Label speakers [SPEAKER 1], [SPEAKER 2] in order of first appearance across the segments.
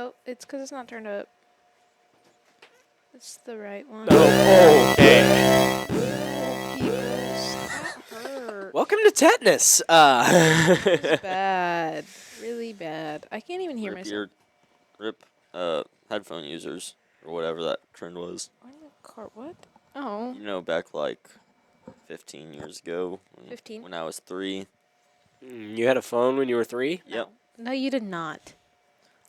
[SPEAKER 1] Oh, it's because it's not turned up. It's the right one.
[SPEAKER 2] Oh, okay.
[SPEAKER 1] Oh, peoples. That hurt.
[SPEAKER 2] Welcome to Tetanus.
[SPEAKER 1] It's bad. Really bad. I can't even hear myself.
[SPEAKER 3] Rip headphone users, or whatever that trend was.
[SPEAKER 1] What? Oh.
[SPEAKER 3] You know, back like 15 years ago.
[SPEAKER 1] 15?
[SPEAKER 3] When I was 3.
[SPEAKER 2] You had a phone when you were 3?
[SPEAKER 3] Yep.
[SPEAKER 1] No, you did not.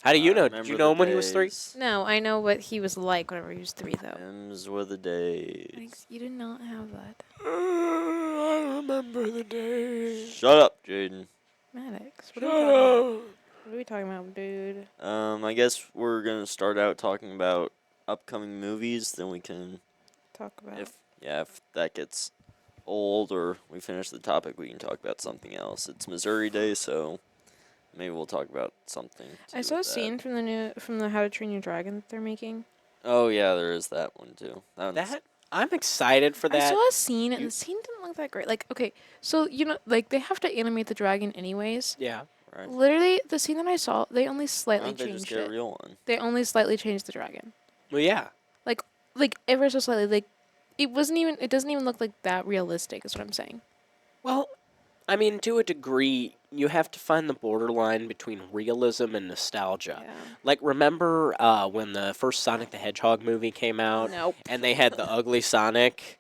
[SPEAKER 2] How do you know? Did
[SPEAKER 3] Remember
[SPEAKER 2] you know
[SPEAKER 3] the
[SPEAKER 2] him when he was 3?
[SPEAKER 3] days.
[SPEAKER 1] No, I know what he was like whenever he was 3, though.
[SPEAKER 3] Them's were the days.
[SPEAKER 1] Thanks. You did not have that.
[SPEAKER 2] I remember the days.
[SPEAKER 3] Shut up, Jaden.
[SPEAKER 1] Maddox, what are we talking about, dude?
[SPEAKER 3] I guess we're gonna start out talking about upcoming movies. Then we can,
[SPEAKER 1] Talk about.
[SPEAKER 3] if that gets old or we finish the topic, we can talk about something else. It's Missouri Day, so maybe we'll talk about something.
[SPEAKER 1] I saw a scene from the How to Train Your Dragon that they're making.
[SPEAKER 3] Oh yeah, there is that one too.
[SPEAKER 2] I'm excited for that.
[SPEAKER 1] I saw a scene, and the scene didn't look that great. Like, okay, so, they have to animate the dragon anyways.
[SPEAKER 2] Yeah.
[SPEAKER 3] Right.
[SPEAKER 1] Literally, the scene that I saw, they only slightly
[SPEAKER 3] Why don't they
[SPEAKER 1] changed
[SPEAKER 3] just get
[SPEAKER 1] it.
[SPEAKER 3] a real one?
[SPEAKER 1] They only slightly changed the dragon.
[SPEAKER 2] Well, yeah.
[SPEAKER 1] Like, ever so slightly. Like, it doesn't even look like that realistic, is what I'm saying.
[SPEAKER 2] Well, I mean, to a degree, you have to find the borderline between realism and nostalgia.
[SPEAKER 1] Yeah.
[SPEAKER 2] Like, remember when the first Sonic the Hedgehog movie came out?
[SPEAKER 1] Nope.
[SPEAKER 2] And they had the ugly Sonic?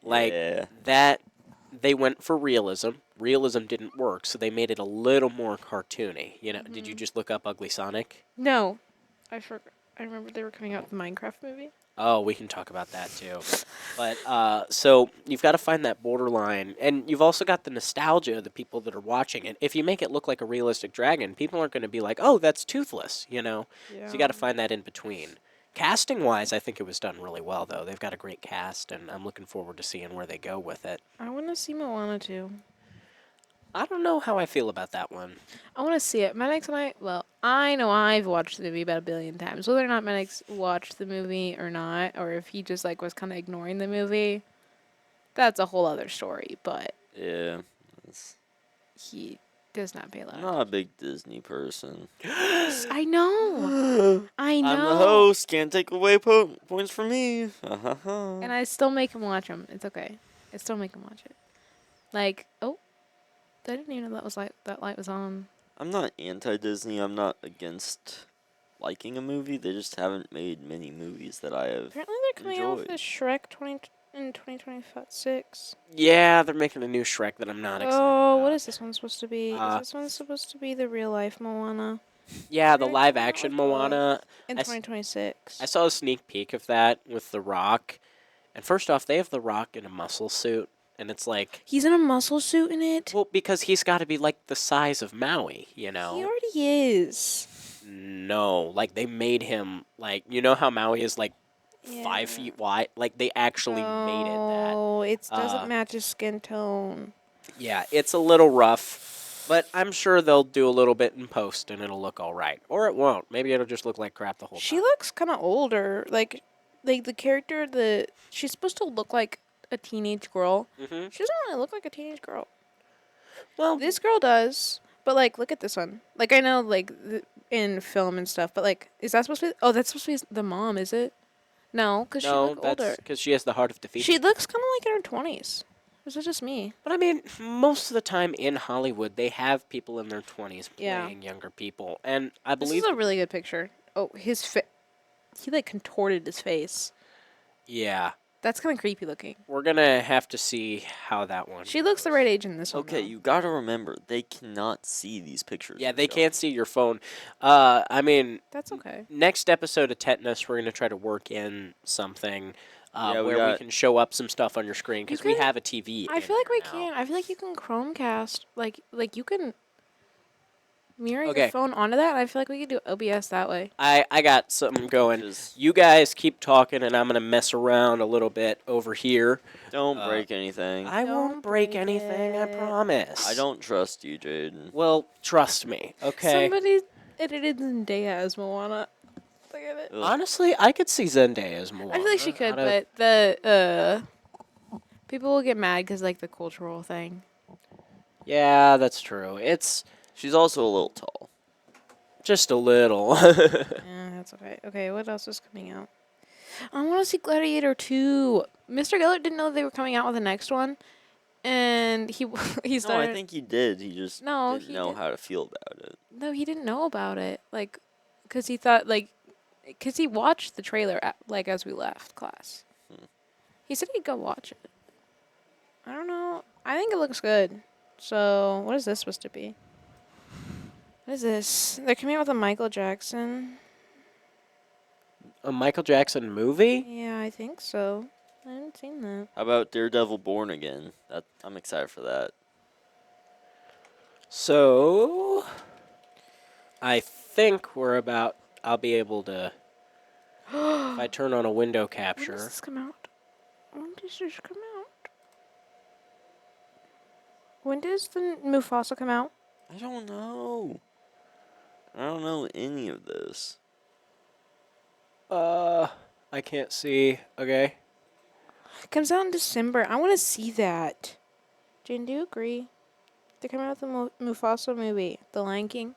[SPEAKER 2] Like,
[SPEAKER 3] Yeah.
[SPEAKER 2] that, they went for realism. Realism didn't work, so they made it a little more cartoony. You know, did you just look up Ugly Sonic?
[SPEAKER 1] No. I remember they were coming out with the Minecraft movie.
[SPEAKER 2] Oh, we can talk about that too. But so you've got to find that borderline, and you've also got the nostalgia of the people that are watching it. If you make it look like a realistic dragon, people aren't going to be like, "Oh, that's toothless," you know.
[SPEAKER 1] Yeah.
[SPEAKER 2] So you got to find that in between. Casting wise, I think it was done really well, though. They've got a great cast, and I'm looking forward to seeing where they go with it.
[SPEAKER 1] I want to see Moana too.
[SPEAKER 2] I don't know how I feel about that one.
[SPEAKER 1] I want to see it. Maddox and I know I've watched the movie about a billion times. Whether or not Maddox watched the movie or not, or if he just was kind of ignoring the movie, that's a whole other story. But
[SPEAKER 3] Yeah.
[SPEAKER 1] he does not pay a lot.
[SPEAKER 3] I'm not a big Disney person.
[SPEAKER 1] I know. I know.
[SPEAKER 3] I'm the host. Can't take away points from me.
[SPEAKER 1] And I still make him watch them. It's okay. I still make him watch it. Like, oh, I didn't even know that light was on.
[SPEAKER 3] I'm not anti-Disney. I'm not against liking a movie. They just haven't made many movies that I have
[SPEAKER 1] Apparently, they're coming out with
[SPEAKER 3] enjoyed.
[SPEAKER 1] the Shrek in 2026.
[SPEAKER 2] Yeah, they're making a new Shrek that I'm not excited
[SPEAKER 1] Oh,
[SPEAKER 2] about.
[SPEAKER 1] what is this one supposed to be? Is this one supposed to be the real life Moana?
[SPEAKER 2] Yeah, the
[SPEAKER 1] They're
[SPEAKER 2] live
[SPEAKER 1] coming out
[SPEAKER 2] action
[SPEAKER 1] with both
[SPEAKER 2] Moana.
[SPEAKER 1] In
[SPEAKER 2] I s-
[SPEAKER 1] 2026.
[SPEAKER 2] I saw a sneak peek of that with The Rock. And first off, they have The Rock in a muscle suit. And it's like,
[SPEAKER 1] He's in a muscle suit in it?
[SPEAKER 2] well, because he's got to be like the size of Maui, you know?
[SPEAKER 1] He already is.
[SPEAKER 2] No, like they made him, like, you know how Maui is like 5 feet wide? Like they actually made it that.
[SPEAKER 1] Oh, it doesn't
[SPEAKER 2] Uh,
[SPEAKER 1] match his skin tone.
[SPEAKER 2] Yeah, it's a little rough. But I'm sure they'll do a little bit in post and it'll look all right. Or it won't. Maybe it'll just look like crap the whole
[SPEAKER 1] She
[SPEAKER 2] time.
[SPEAKER 1] looks kind of older. Like the character, she's supposed to look like a teenage girl.
[SPEAKER 2] Mm-hmm.
[SPEAKER 1] She doesn't really look like a teenage girl.
[SPEAKER 2] Well,
[SPEAKER 1] This girl does, but look at this one. Like I know, in film and stuff, but is that supposed to be? Oh, that's supposed to be the mom, is it? No, because she
[SPEAKER 2] no,
[SPEAKER 1] looks older.
[SPEAKER 2] that's because she has the heart of defeat.
[SPEAKER 1] She looks kind of like in her 20s. Is it just me?
[SPEAKER 2] But I mean, most of the time in Hollywood, they have people in their 20s
[SPEAKER 1] Yeah.
[SPEAKER 2] playing younger people. And I
[SPEAKER 1] This
[SPEAKER 2] believe,
[SPEAKER 1] is a really good picture. Oh, his face. He contorted his face.
[SPEAKER 2] yeah,
[SPEAKER 1] That's kind of creepy looking.
[SPEAKER 2] we're going to have to see how that one
[SPEAKER 1] She looks the right age in this one.
[SPEAKER 3] Okay,
[SPEAKER 1] though.
[SPEAKER 3] you gotta remember, they cannot see these pictures.
[SPEAKER 2] Yeah, they
[SPEAKER 3] Michelle.
[SPEAKER 2] can't see your phone. I mean,
[SPEAKER 1] That's okay.
[SPEAKER 2] next episode of Tetanus, we're going to try to work in something
[SPEAKER 3] Yeah, we
[SPEAKER 2] where we
[SPEAKER 3] got-
[SPEAKER 2] can show up some stuff on your screen because we
[SPEAKER 1] can-
[SPEAKER 2] have a TV.
[SPEAKER 1] I
[SPEAKER 2] in
[SPEAKER 1] feel like
[SPEAKER 2] here
[SPEAKER 1] we
[SPEAKER 2] now.
[SPEAKER 1] can. I feel like you can Chromecast. Like you can mirror
[SPEAKER 2] Okay.
[SPEAKER 1] your phone onto that. And I feel like we could do OBS that way.
[SPEAKER 2] I got something going.
[SPEAKER 3] Just
[SPEAKER 2] You guys keep talking, and I'm going to mess around a little bit over here.
[SPEAKER 3] don't break anything.
[SPEAKER 2] I won't
[SPEAKER 1] Don't
[SPEAKER 2] break
[SPEAKER 1] break
[SPEAKER 2] anything, I
[SPEAKER 1] it.
[SPEAKER 2] promise.
[SPEAKER 3] I don't trust you, Jaden.
[SPEAKER 2] Well, trust me, okay?
[SPEAKER 1] Somebody edited Zendaya as Moana. Look at it.
[SPEAKER 3] Ugh.
[SPEAKER 2] Honestly, I could see Zendaya as Moana.
[SPEAKER 1] I feel like she could,
[SPEAKER 2] out of-
[SPEAKER 1] but the people will get mad because the cultural thing.
[SPEAKER 2] Yeah, that's true. It's
[SPEAKER 3] She's also a little tall.
[SPEAKER 2] Just a little.
[SPEAKER 1] Yeah, that's okay. Okay, what else is coming out? I want to see Gladiator 2. Mr. Gellert didn't know they were coming out with the next one, and he he
[SPEAKER 3] No, I
[SPEAKER 1] started.
[SPEAKER 3] think he did. He just
[SPEAKER 1] No,
[SPEAKER 3] didn't
[SPEAKER 1] he
[SPEAKER 3] know
[SPEAKER 1] did.
[SPEAKER 3] how to feel about it.
[SPEAKER 1] No, he didn't know about it. Like, cause he thought cause he watched the trailer as we left class.
[SPEAKER 3] Hmm.
[SPEAKER 1] He said he'd go watch it. I don't know. I think it looks good. So, what is this supposed to be? What is this? They're coming out with a Michael Jackson.
[SPEAKER 2] A Michael Jackson movie?
[SPEAKER 1] Yeah, I think so. I haven't seen that.
[SPEAKER 3] How about Daredevil Born Again? I'm excited for that.
[SPEAKER 2] So, I think I'll be able to, if I turn on a window
[SPEAKER 1] When does
[SPEAKER 2] capture.
[SPEAKER 1] this come out? When does this come out? When does the Mufasa come out?
[SPEAKER 3] I don't know. I don't know any of this.
[SPEAKER 2] I can't see. Okay.
[SPEAKER 1] It comes out in December. I want to see that. Jane, do you agree? They're coming out with the Mufasa movie, The Lion King.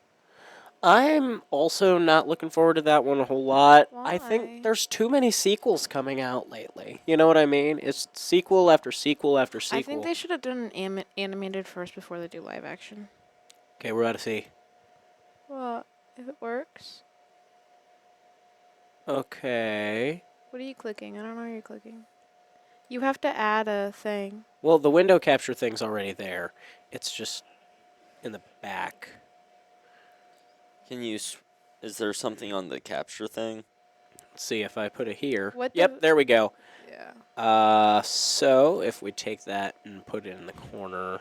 [SPEAKER 2] I'm also not looking forward to that one a whole lot. I
[SPEAKER 1] Why?
[SPEAKER 2] think there's too many sequels coming out lately. You know what I mean? It's sequel after sequel after sequel.
[SPEAKER 1] I think they should have done an animated first before they do live action.
[SPEAKER 2] Okay, we're about to see.
[SPEAKER 1] Well, if it works.
[SPEAKER 2] Okay.
[SPEAKER 1] What are you clicking? I don't know what you're clicking. You have to add a thing.
[SPEAKER 2] Well, the window capture thing's already there. It's just in the back.
[SPEAKER 3] Is there something on the capture thing?
[SPEAKER 2] Let's see if I put it here.
[SPEAKER 1] What
[SPEAKER 2] Yep,
[SPEAKER 1] the-
[SPEAKER 2] there we go.
[SPEAKER 1] Yeah.
[SPEAKER 2] So if we take that and put it in the corner.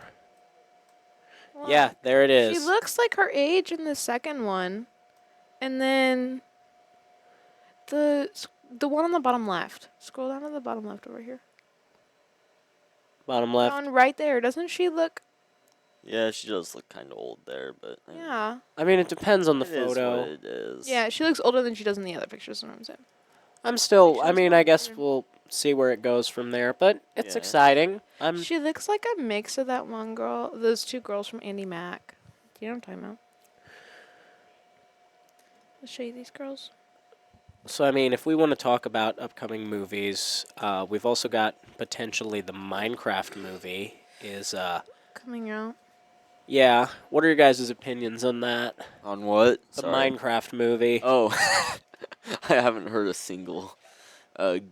[SPEAKER 1] Look.
[SPEAKER 2] Yeah, there it is.
[SPEAKER 1] She looks like her age in the second one. And then the one on the bottom left. Scroll down to the bottom left over here.
[SPEAKER 2] Bottom left.
[SPEAKER 1] On right there. Doesn't she look?
[SPEAKER 3] Yeah, she does look kind of old there, but I mean,
[SPEAKER 1] Yeah.
[SPEAKER 2] I mean, it depends on the
[SPEAKER 3] it is
[SPEAKER 2] photo.
[SPEAKER 3] what it is.
[SPEAKER 1] Yeah, she looks older than she does in the other pictures, is what I'm saying.
[SPEAKER 2] I'm still, I
[SPEAKER 1] Pictures
[SPEAKER 2] mean,
[SPEAKER 1] are
[SPEAKER 2] I guess
[SPEAKER 1] better.
[SPEAKER 2] we'll see where it goes from there, but it's
[SPEAKER 3] Yeah.
[SPEAKER 2] exciting.
[SPEAKER 1] She looks like a mix of that one girl, those two girls from Andy Mack. Do you know what I'm talking about? I'll show you these girls.
[SPEAKER 2] So, I mean, if we want to talk about upcoming movies, we've also got potentially the Minecraft movie is,
[SPEAKER 1] Coming out.
[SPEAKER 2] yeah. What are your guys' opinions on that?
[SPEAKER 3] On what?
[SPEAKER 2] The
[SPEAKER 3] Sorry.
[SPEAKER 2] Minecraft movie.
[SPEAKER 3] Oh, I haven't heard a single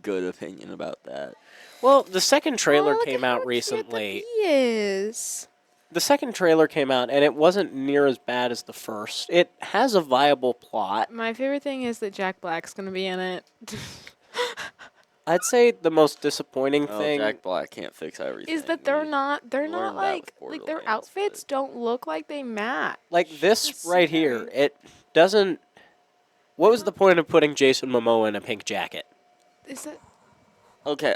[SPEAKER 3] good opinion about that.
[SPEAKER 2] Well, the second trailer
[SPEAKER 1] look
[SPEAKER 2] came
[SPEAKER 1] at
[SPEAKER 2] out
[SPEAKER 1] how
[SPEAKER 2] recently.
[SPEAKER 1] Cute that he is.
[SPEAKER 2] The second trailer came out, and it wasn't near as bad as the first. It has a viable plot.
[SPEAKER 1] My favorite thing is that Jack Black's gonna be in it.
[SPEAKER 2] I'd say the most disappointing
[SPEAKER 3] Well,
[SPEAKER 2] thing.
[SPEAKER 3] Jack Black can't fix everything.
[SPEAKER 1] Is that they're
[SPEAKER 3] We
[SPEAKER 1] not
[SPEAKER 3] learned that
[SPEAKER 1] like
[SPEAKER 3] with
[SPEAKER 1] their
[SPEAKER 3] Borderlands,
[SPEAKER 1] outfits
[SPEAKER 3] but-
[SPEAKER 1] don't look like they match.
[SPEAKER 2] Like this
[SPEAKER 1] It's
[SPEAKER 2] right here,
[SPEAKER 1] scary.
[SPEAKER 2] it doesn't. What was the point of putting Jason Momoa in a pink jacket?
[SPEAKER 1] Is that?
[SPEAKER 3] Okay,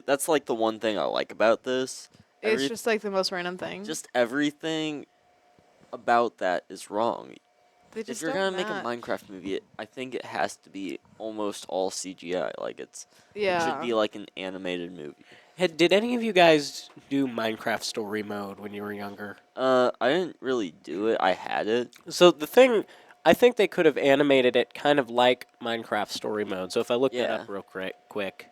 [SPEAKER 3] that's like the one thing I like about this.
[SPEAKER 1] It's just like the most random thing.
[SPEAKER 3] Just everything about that is wrong.
[SPEAKER 1] They
[SPEAKER 3] If
[SPEAKER 1] just
[SPEAKER 3] you're
[SPEAKER 1] don't
[SPEAKER 3] gonna make a
[SPEAKER 1] match.
[SPEAKER 3] Minecraft movie, I think it has to be almost all CGI. Like it
[SPEAKER 1] Yeah.
[SPEAKER 3] should be like an animated movie.
[SPEAKER 2] Did any of you guys do Minecraft story mode when you were younger?
[SPEAKER 3] I didn't really do it. I had it.
[SPEAKER 2] So the thing, I think they could have animated it kind of like Minecraft story mode. So if I look that
[SPEAKER 3] Yeah.
[SPEAKER 2] up real quick.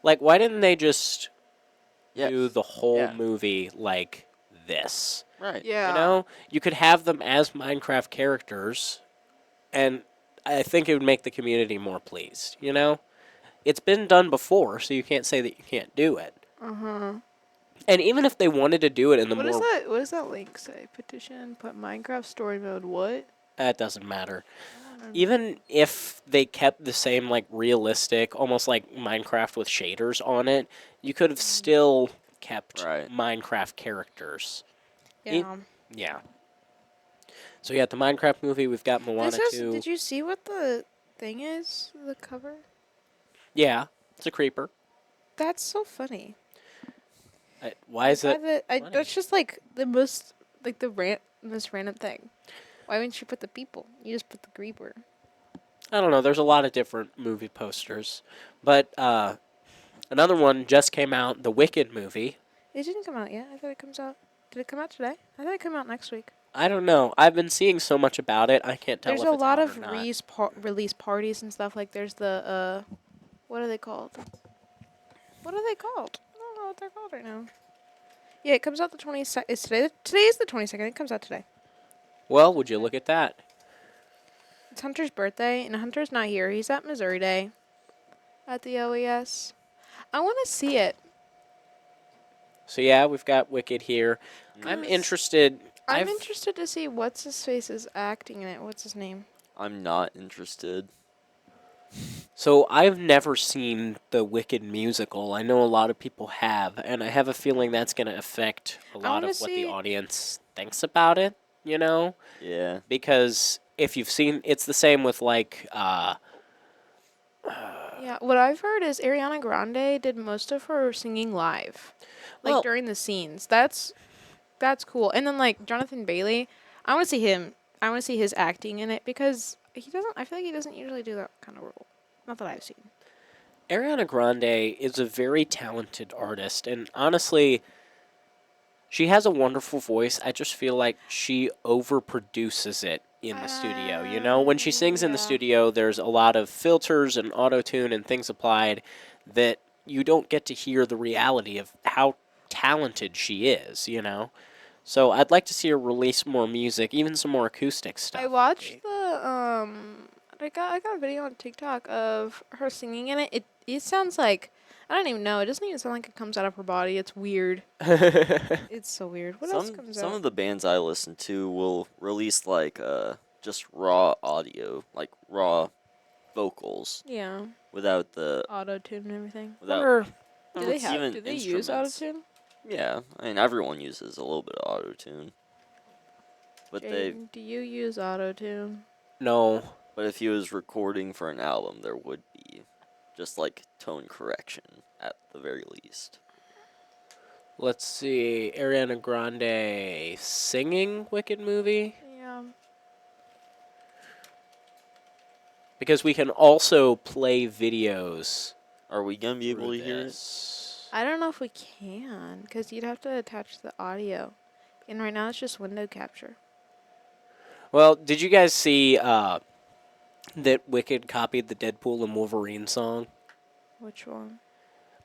[SPEAKER 2] Like, why didn't they just
[SPEAKER 3] Yeah.
[SPEAKER 2] do the whole
[SPEAKER 3] Yeah.
[SPEAKER 2] movie like this?
[SPEAKER 3] Right.
[SPEAKER 1] Yeah.
[SPEAKER 2] You know, you could have them as Minecraft characters, and I think it would make the community more pleased. You know, it's been done before, so you can't say that you can't do it. And even if they wanted to do it in the
[SPEAKER 1] What
[SPEAKER 2] more,
[SPEAKER 1] does that? What does that link say? Petition. Put Minecraft story mode. What?
[SPEAKER 2] that doesn't matter. Even if they kept the same like realistic, almost like Minecraft with shaders on it, you could have still kept
[SPEAKER 3] Right.
[SPEAKER 2] Minecraft characters.
[SPEAKER 1] Yeah.
[SPEAKER 2] Yeah. So yeah, the Minecraft movie, we've got Moana
[SPEAKER 1] This is.
[SPEAKER 2] 2.
[SPEAKER 1] Did you see what the thing is? The cover.
[SPEAKER 2] Yeah, it's a creeper.
[SPEAKER 1] That's so funny.
[SPEAKER 2] Why is it? funny?
[SPEAKER 1] That's just like the most most random thing. Why wouldn't you put the people? You just put the creeper.
[SPEAKER 2] I don't know. There's a lot of different movie posters, but another one just came out. The Wicked movie.
[SPEAKER 1] It didn't come out yet. I thought it comes out. Did it come out today? I thought it came out next week.
[SPEAKER 2] I don't know. I've been seeing so much about it. I can't tell
[SPEAKER 1] There's
[SPEAKER 2] if
[SPEAKER 1] a
[SPEAKER 2] it's
[SPEAKER 1] lot
[SPEAKER 2] out or
[SPEAKER 1] of
[SPEAKER 2] not.
[SPEAKER 1] release parties and stuff. Like there's the what are they called? What are they called? I don't know what they're called right now. Yeah, it comes out the 22nd. It's today. Today is the 22nd. It comes out today.
[SPEAKER 2] Well, would you look at that?
[SPEAKER 1] It's Hunter's birthday, and Hunter's not here. He's at Missouri Day at the OES. I want to see it.
[SPEAKER 2] So yeah, we've got Wicked here. I'm
[SPEAKER 1] 'Cause
[SPEAKER 2] interested.
[SPEAKER 1] I'm interested to see what's his face is acting in it. What's his name?
[SPEAKER 3] I'm not interested.
[SPEAKER 2] So I've never seen the Wicked musical. I know a lot of people have, and I have a feeling that's going to affect a
[SPEAKER 1] I
[SPEAKER 2] lot
[SPEAKER 1] wanna
[SPEAKER 2] of what the
[SPEAKER 1] see-
[SPEAKER 2] audience thinks about it, you know?
[SPEAKER 3] Yeah.
[SPEAKER 2] Because if you've seen, it's the same with like
[SPEAKER 1] Yeah, what I've heard is Ariana Grande did most of her singing live, like
[SPEAKER 2] Well-
[SPEAKER 1] during the scenes. That's cool. And then like Jonathan Bailey, I want to see him. I want to see his acting in it because he doesn't. I feel like he doesn't usually do that kind of role. Not that I've seen.
[SPEAKER 2] Ariana Grande is a very talented artist, and honestly, she has a wonderful voice. I just feel like she overproduces it in the studio. You know, when she sings in the
[SPEAKER 1] Yeah.
[SPEAKER 2] studio, there's a lot of filters and auto tune and things applied that you don't get to hear the reality of how talented she is, you know? So I'd like to see her release more music, even some more acoustic stuff.
[SPEAKER 1] I watched the I got a video on TikTok of her singing in it. It sounds like I don't even know. It doesn't even sound like it comes out of her body. It's weird. It's so weird. What else comes
[SPEAKER 3] Some
[SPEAKER 1] out?
[SPEAKER 3] of the bands I listen to will release like just raw audio, like raw vocals
[SPEAKER 1] Yeah,
[SPEAKER 3] without the
[SPEAKER 1] auto tune and everything.
[SPEAKER 3] without
[SPEAKER 2] Wonder-
[SPEAKER 1] Do they
[SPEAKER 3] even
[SPEAKER 1] Do they use auto
[SPEAKER 3] instruments.
[SPEAKER 1] tune?
[SPEAKER 3] Yeah, I mean everyone uses a little bit of auto tune. But
[SPEAKER 1] Do you use auto tune?
[SPEAKER 2] no.
[SPEAKER 3] but if he was recording for an album, there would be just like tone correction at the very least.
[SPEAKER 2] Let's see. Ariana Grande singing Wicked movie?
[SPEAKER 1] Yeah.
[SPEAKER 2] Because we can also play videos
[SPEAKER 3] Are we gonna be able
[SPEAKER 2] through
[SPEAKER 3] to hear it?
[SPEAKER 2] this.
[SPEAKER 1] I don't know if we can, because you'd have to attach the audio. And right now it's just window capture.
[SPEAKER 2] Well, did you guys see that Wicked copied the Deadpool and Wolverine song?
[SPEAKER 1] Which one?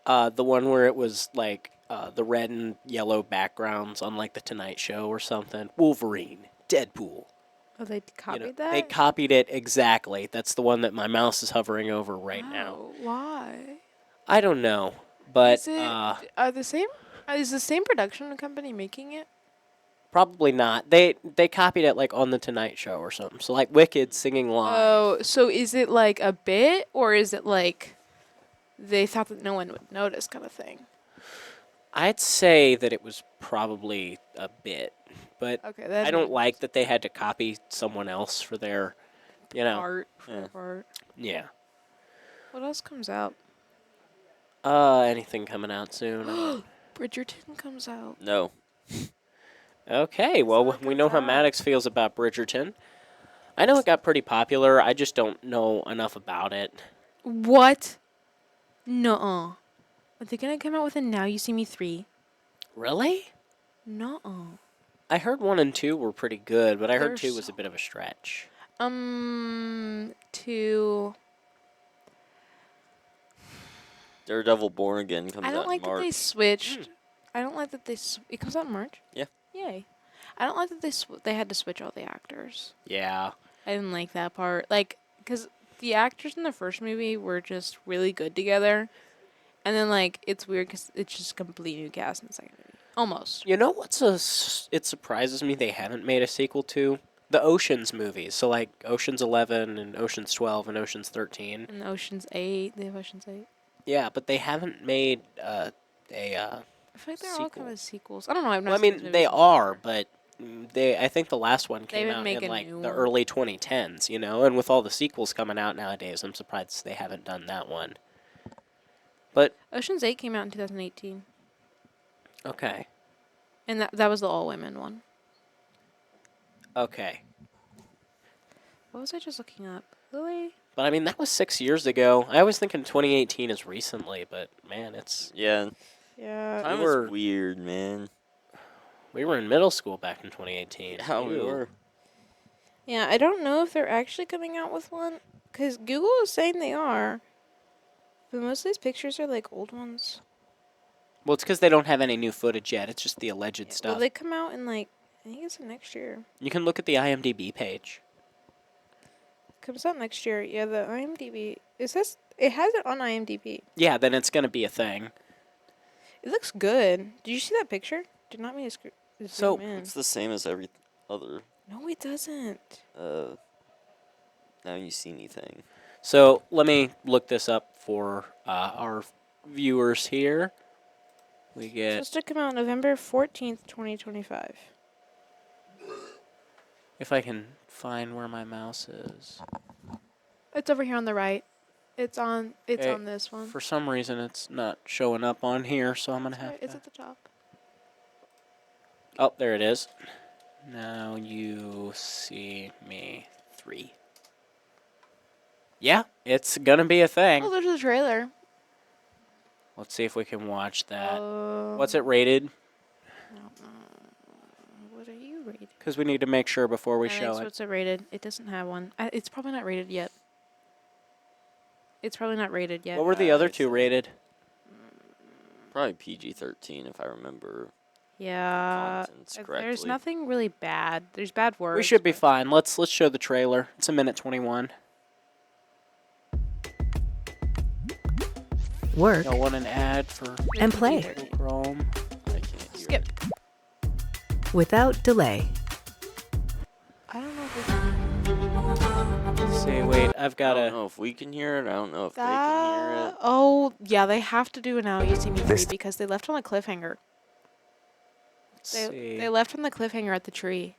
[SPEAKER 2] The one where it was like the red and yellow backgrounds on like the Tonight Show or something. Wolverine, Deadpool.
[SPEAKER 1] Oh, they
[SPEAKER 2] You
[SPEAKER 1] copied
[SPEAKER 2] know,
[SPEAKER 1] that?
[SPEAKER 2] they copied it exactly. That's the one that my mouse is hovering over right now.
[SPEAKER 1] Oh, why?
[SPEAKER 2] I don't know, but
[SPEAKER 1] Is it are the same? Is the same production company making it?
[SPEAKER 2] probably not. They copied it like on the Tonight Show or something. So like Wicked singing live.
[SPEAKER 1] Oh, so is it like a bit, or is it like they thought that no one would notice, kind of thing?
[SPEAKER 2] I'd say that it was probably a bit, but
[SPEAKER 1] Okay, that
[SPEAKER 2] I don't like that they had to copy someone else for their, you know.
[SPEAKER 1] art.
[SPEAKER 3] Yeah.
[SPEAKER 1] Art.
[SPEAKER 2] Yeah.
[SPEAKER 1] What else comes out?
[SPEAKER 2] Anything coming out soon?
[SPEAKER 1] Bridgerton comes out.
[SPEAKER 3] No.
[SPEAKER 2] Okay, well,
[SPEAKER 1] So it
[SPEAKER 2] we know
[SPEAKER 1] comes
[SPEAKER 2] how
[SPEAKER 1] out.
[SPEAKER 2] Maddox feels about Bridgerton. I know it got pretty popular. I just don't know enough about it.
[SPEAKER 1] What? Nuh-uh. Are they gonna come out with a Now You See Me 3?
[SPEAKER 2] Really?
[SPEAKER 1] Nuh-uh.
[SPEAKER 2] I heard 1 and 2 were pretty good, but I heard
[SPEAKER 1] They're
[SPEAKER 2] 2 was
[SPEAKER 1] so-
[SPEAKER 2] a bit of a stretch.
[SPEAKER 1] To...
[SPEAKER 3] Daredevil Born Again comes
[SPEAKER 1] I
[SPEAKER 3] out
[SPEAKER 1] don't
[SPEAKER 3] in
[SPEAKER 1] like that they
[SPEAKER 3] March.
[SPEAKER 1] switched. I don't like that it comes out in March?
[SPEAKER 3] Yeah.
[SPEAKER 1] Yay. I don't like that they had to switch all the actors.
[SPEAKER 2] Yeah.
[SPEAKER 1] I didn't like that part. Like, because the actors in the first movie were just really good together. And then, like, it's weird because it's just a complete new cast in the second movie. Almost.
[SPEAKER 2] You know it surprises me they haven't made a sequel to? The Oceans movies. So, like, Oceans 11 and Oceans 12 and Oceans 13.
[SPEAKER 1] And Ocean's 8. They have Ocean's 8.
[SPEAKER 2] Yeah, but they haven't made
[SPEAKER 1] I feel like they're all
[SPEAKER 2] sequel.
[SPEAKER 1] kind of sequels. I don't know. I've
[SPEAKER 2] Well, I
[SPEAKER 1] not seen
[SPEAKER 2] mean,
[SPEAKER 1] these
[SPEAKER 2] they
[SPEAKER 1] movies
[SPEAKER 2] are,
[SPEAKER 1] before.
[SPEAKER 2] but I think the last one came
[SPEAKER 1] didn't
[SPEAKER 2] out
[SPEAKER 1] make
[SPEAKER 2] in
[SPEAKER 1] a
[SPEAKER 2] like
[SPEAKER 1] new
[SPEAKER 2] the
[SPEAKER 1] one.
[SPEAKER 2] early 2010s, you know. And with all the sequels coming out nowadays, I'm surprised they haven't done that one. But
[SPEAKER 1] Ocean's 8 came out in 2018.
[SPEAKER 2] okay,
[SPEAKER 1] And that was the all-women one.
[SPEAKER 2] okay.
[SPEAKER 1] What was I just looking up? Really?
[SPEAKER 2] But I mean, that was 6 years ago. I always think in 2018 is recently, but man, it's
[SPEAKER 3] Yeah,
[SPEAKER 1] Yeah.
[SPEAKER 3] time
[SPEAKER 2] were-
[SPEAKER 3] is weird, man.
[SPEAKER 2] We were in middle school back in 2018.
[SPEAKER 3] How we
[SPEAKER 2] Ew.
[SPEAKER 3] were.
[SPEAKER 1] Yeah, I don't know if they're actually coming out with one, because Google is saying they are. But most of these pictures are like old ones.
[SPEAKER 2] Well, it's because they don't have any new footage yet. It's just the alleged
[SPEAKER 1] Yeah,
[SPEAKER 2] stuff.
[SPEAKER 1] will they come out in like, I think it's next year.
[SPEAKER 2] You can look at the IMDb page.
[SPEAKER 1] Comes out next year. Yeah, the IMDb. It says it has it on IMDb.
[SPEAKER 2] Yeah, then it's gonna be a thing.
[SPEAKER 1] It looks good. Did you see that picture? Did not mean to zoom
[SPEAKER 2] So,
[SPEAKER 1] in.
[SPEAKER 3] It's the same as every other.
[SPEAKER 1] No, it doesn't.
[SPEAKER 3] Now you see anything.
[SPEAKER 2] So let me look this up for our viewers here. We
[SPEAKER 1] It's
[SPEAKER 2] get,
[SPEAKER 1] supposed to come out November 14th, 2025.
[SPEAKER 2] if I can find where my mouse is.
[SPEAKER 1] It's over here on the right. It's on
[SPEAKER 2] Okay,
[SPEAKER 1] on this one.
[SPEAKER 2] For some reason, it's not showing up on here, so I'm gonna
[SPEAKER 1] It's,
[SPEAKER 2] have
[SPEAKER 1] right, it's
[SPEAKER 2] to.
[SPEAKER 1] at the top.
[SPEAKER 2] Oh, there it is. Now you see me 3. Yeah, it's gonna be a thing.
[SPEAKER 1] Oh, there's a trailer.
[SPEAKER 2] Let's see if we can watch that.
[SPEAKER 1] Um,
[SPEAKER 2] What's it rated?
[SPEAKER 1] I don't know. What are you rated?
[SPEAKER 2] Because we need to make sure before we
[SPEAKER 1] Alex,
[SPEAKER 2] show it.
[SPEAKER 1] what's it rated? It doesn't have one. It's probably not rated yet. It's probably not rated yet.
[SPEAKER 2] What were the other two rated?
[SPEAKER 3] Probably PG-13 if I remember.
[SPEAKER 1] Yeah.
[SPEAKER 3] Contents
[SPEAKER 1] There's
[SPEAKER 3] correctly.
[SPEAKER 1] nothing really bad. There's bad words.
[SPEAKER 2] We should be
[SPEAKER 1] but-
[SPEAKER 2] fine. Let's show the trailer. It's a minute 21.
[SPEAKER 4] Work
[SPEAKER 2] Y'all want an ad for
[SPEAKER 4] and play
[SPEAKER 2] Google Chrome?
[SPEAKER 3] I can't hear
[SPEAKER 1] Skip.
[SPEAKER 3] it.
[SPEAKER 4] without delay.
[SPEAKER 1] I don't know if we
[SPEAKER 2] Let's see, wait, I've
[SPEAKER 3] I
[SPEAKER 2] got
[SPEAKER 3] don't
[SPEAKER 2] to.
[SPEAKER 3] know if we can hear it. I don't know if they can hear it.
[SPEAKER 1] Oh, yeah, they have to do an Now You See Me 3
[SPEAKER 5] This-
[SPEAKER 1] because they left on a cliffhanger.
[SPEAKER 2] Let's see.
[SPEAKER 1] They left on the cliffhanger at the tree.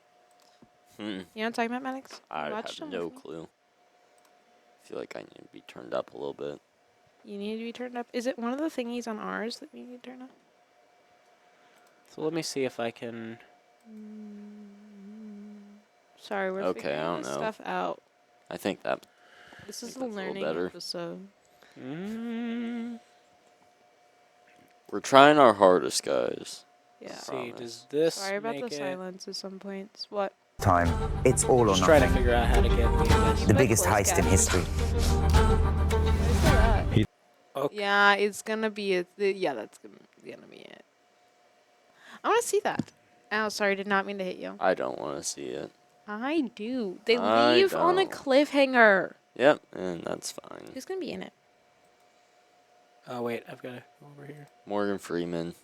[SPEAKER 3] Hmm.
[SPEAKER 1] You know what I'm talking about, Maddox?
[SPEAKER 3] I
[SPEAKER 1] Watched
[SPEAKER 3] have
[SPEAKER 1] them
[SPEAKER 3] no
[SPEAKER 1] with me?
[SPEAKER 3] clue. I feel like I need to be turned up a little bit.
[SPEAKER 1] You need to be turned up. Is it one of the thingies on ours that we need to turn up?
[SPEAKER 2] So let me see if I can.
[SPEAKER 1] Sorry, we're
[SPEAKER 3] Okay,
[SPEAKER 1] figuring
[SPEAKER 3] I don't
[SPEAKER 1] this
[SPEAKER 3] know.
[SPEAKER 1] stuff out.
[SPEAKER 3] I think that
[SPEAKER 1] This is
[SPEAKER 3] think
[SPEAKER 1] the
[SPEAKER 3] that's a little
[SPEAKER 1] learning
[SPEAKER 3] better.
[SPEAKER 1] episode.
[SPEAKER 2] Mm,
[SPEAKER 3] we're trying our hardest, guys.
[SPEAKER 1] Yeah.
[SPEAKER 2] let's see,
[SPEAKER 3] Promise.
[SPEAKER 2] does this
[SPEAKER 1] Sorry about
[SPEAKER 2] make
[SPEAKER 1] the
[SPEAKER 2] it?
[SPEAKER 1] silence at some points. What?
[SPEAKER 5] Time. It's all or
[SPEAKER 2] Just trying to
[SPEAKER 5] nothing.
[SPEAKER 2] figure out how to get the.
[SPEAKER 5] The
[SPEAKER 1] But
[SPEAKER 5] biggest
[SPEAKER 1] close
[SPEAKER 5] heist in
[SPEAKER 1] captions.
[SPEAKER 5] history.
[SPEAKER 1] Why is that?
[SPEAKER 2] Okay.
[SPEAKER 1] Yeah, it's gonna be it. Yeah, that's gonna be it. I want to see that. Oh, sorry, did not mean to hit you.
[SPEAKER 3] I don't want to see it.
[SPEAKER 1] I do. They
[SPEAKER 3] I
[SPEAKER 1] leave on a
[SPEAKER 3] don't.
[SPEAKER 1] cliffhanger.
[SPEAKER 3] Yep, and that's fine.
[SPEAKER 1] Who's gonna be in it?
[SPEAKER 2] Oh wait, I've got to go over here.
[SPEAKER 3] Morgan Freeman.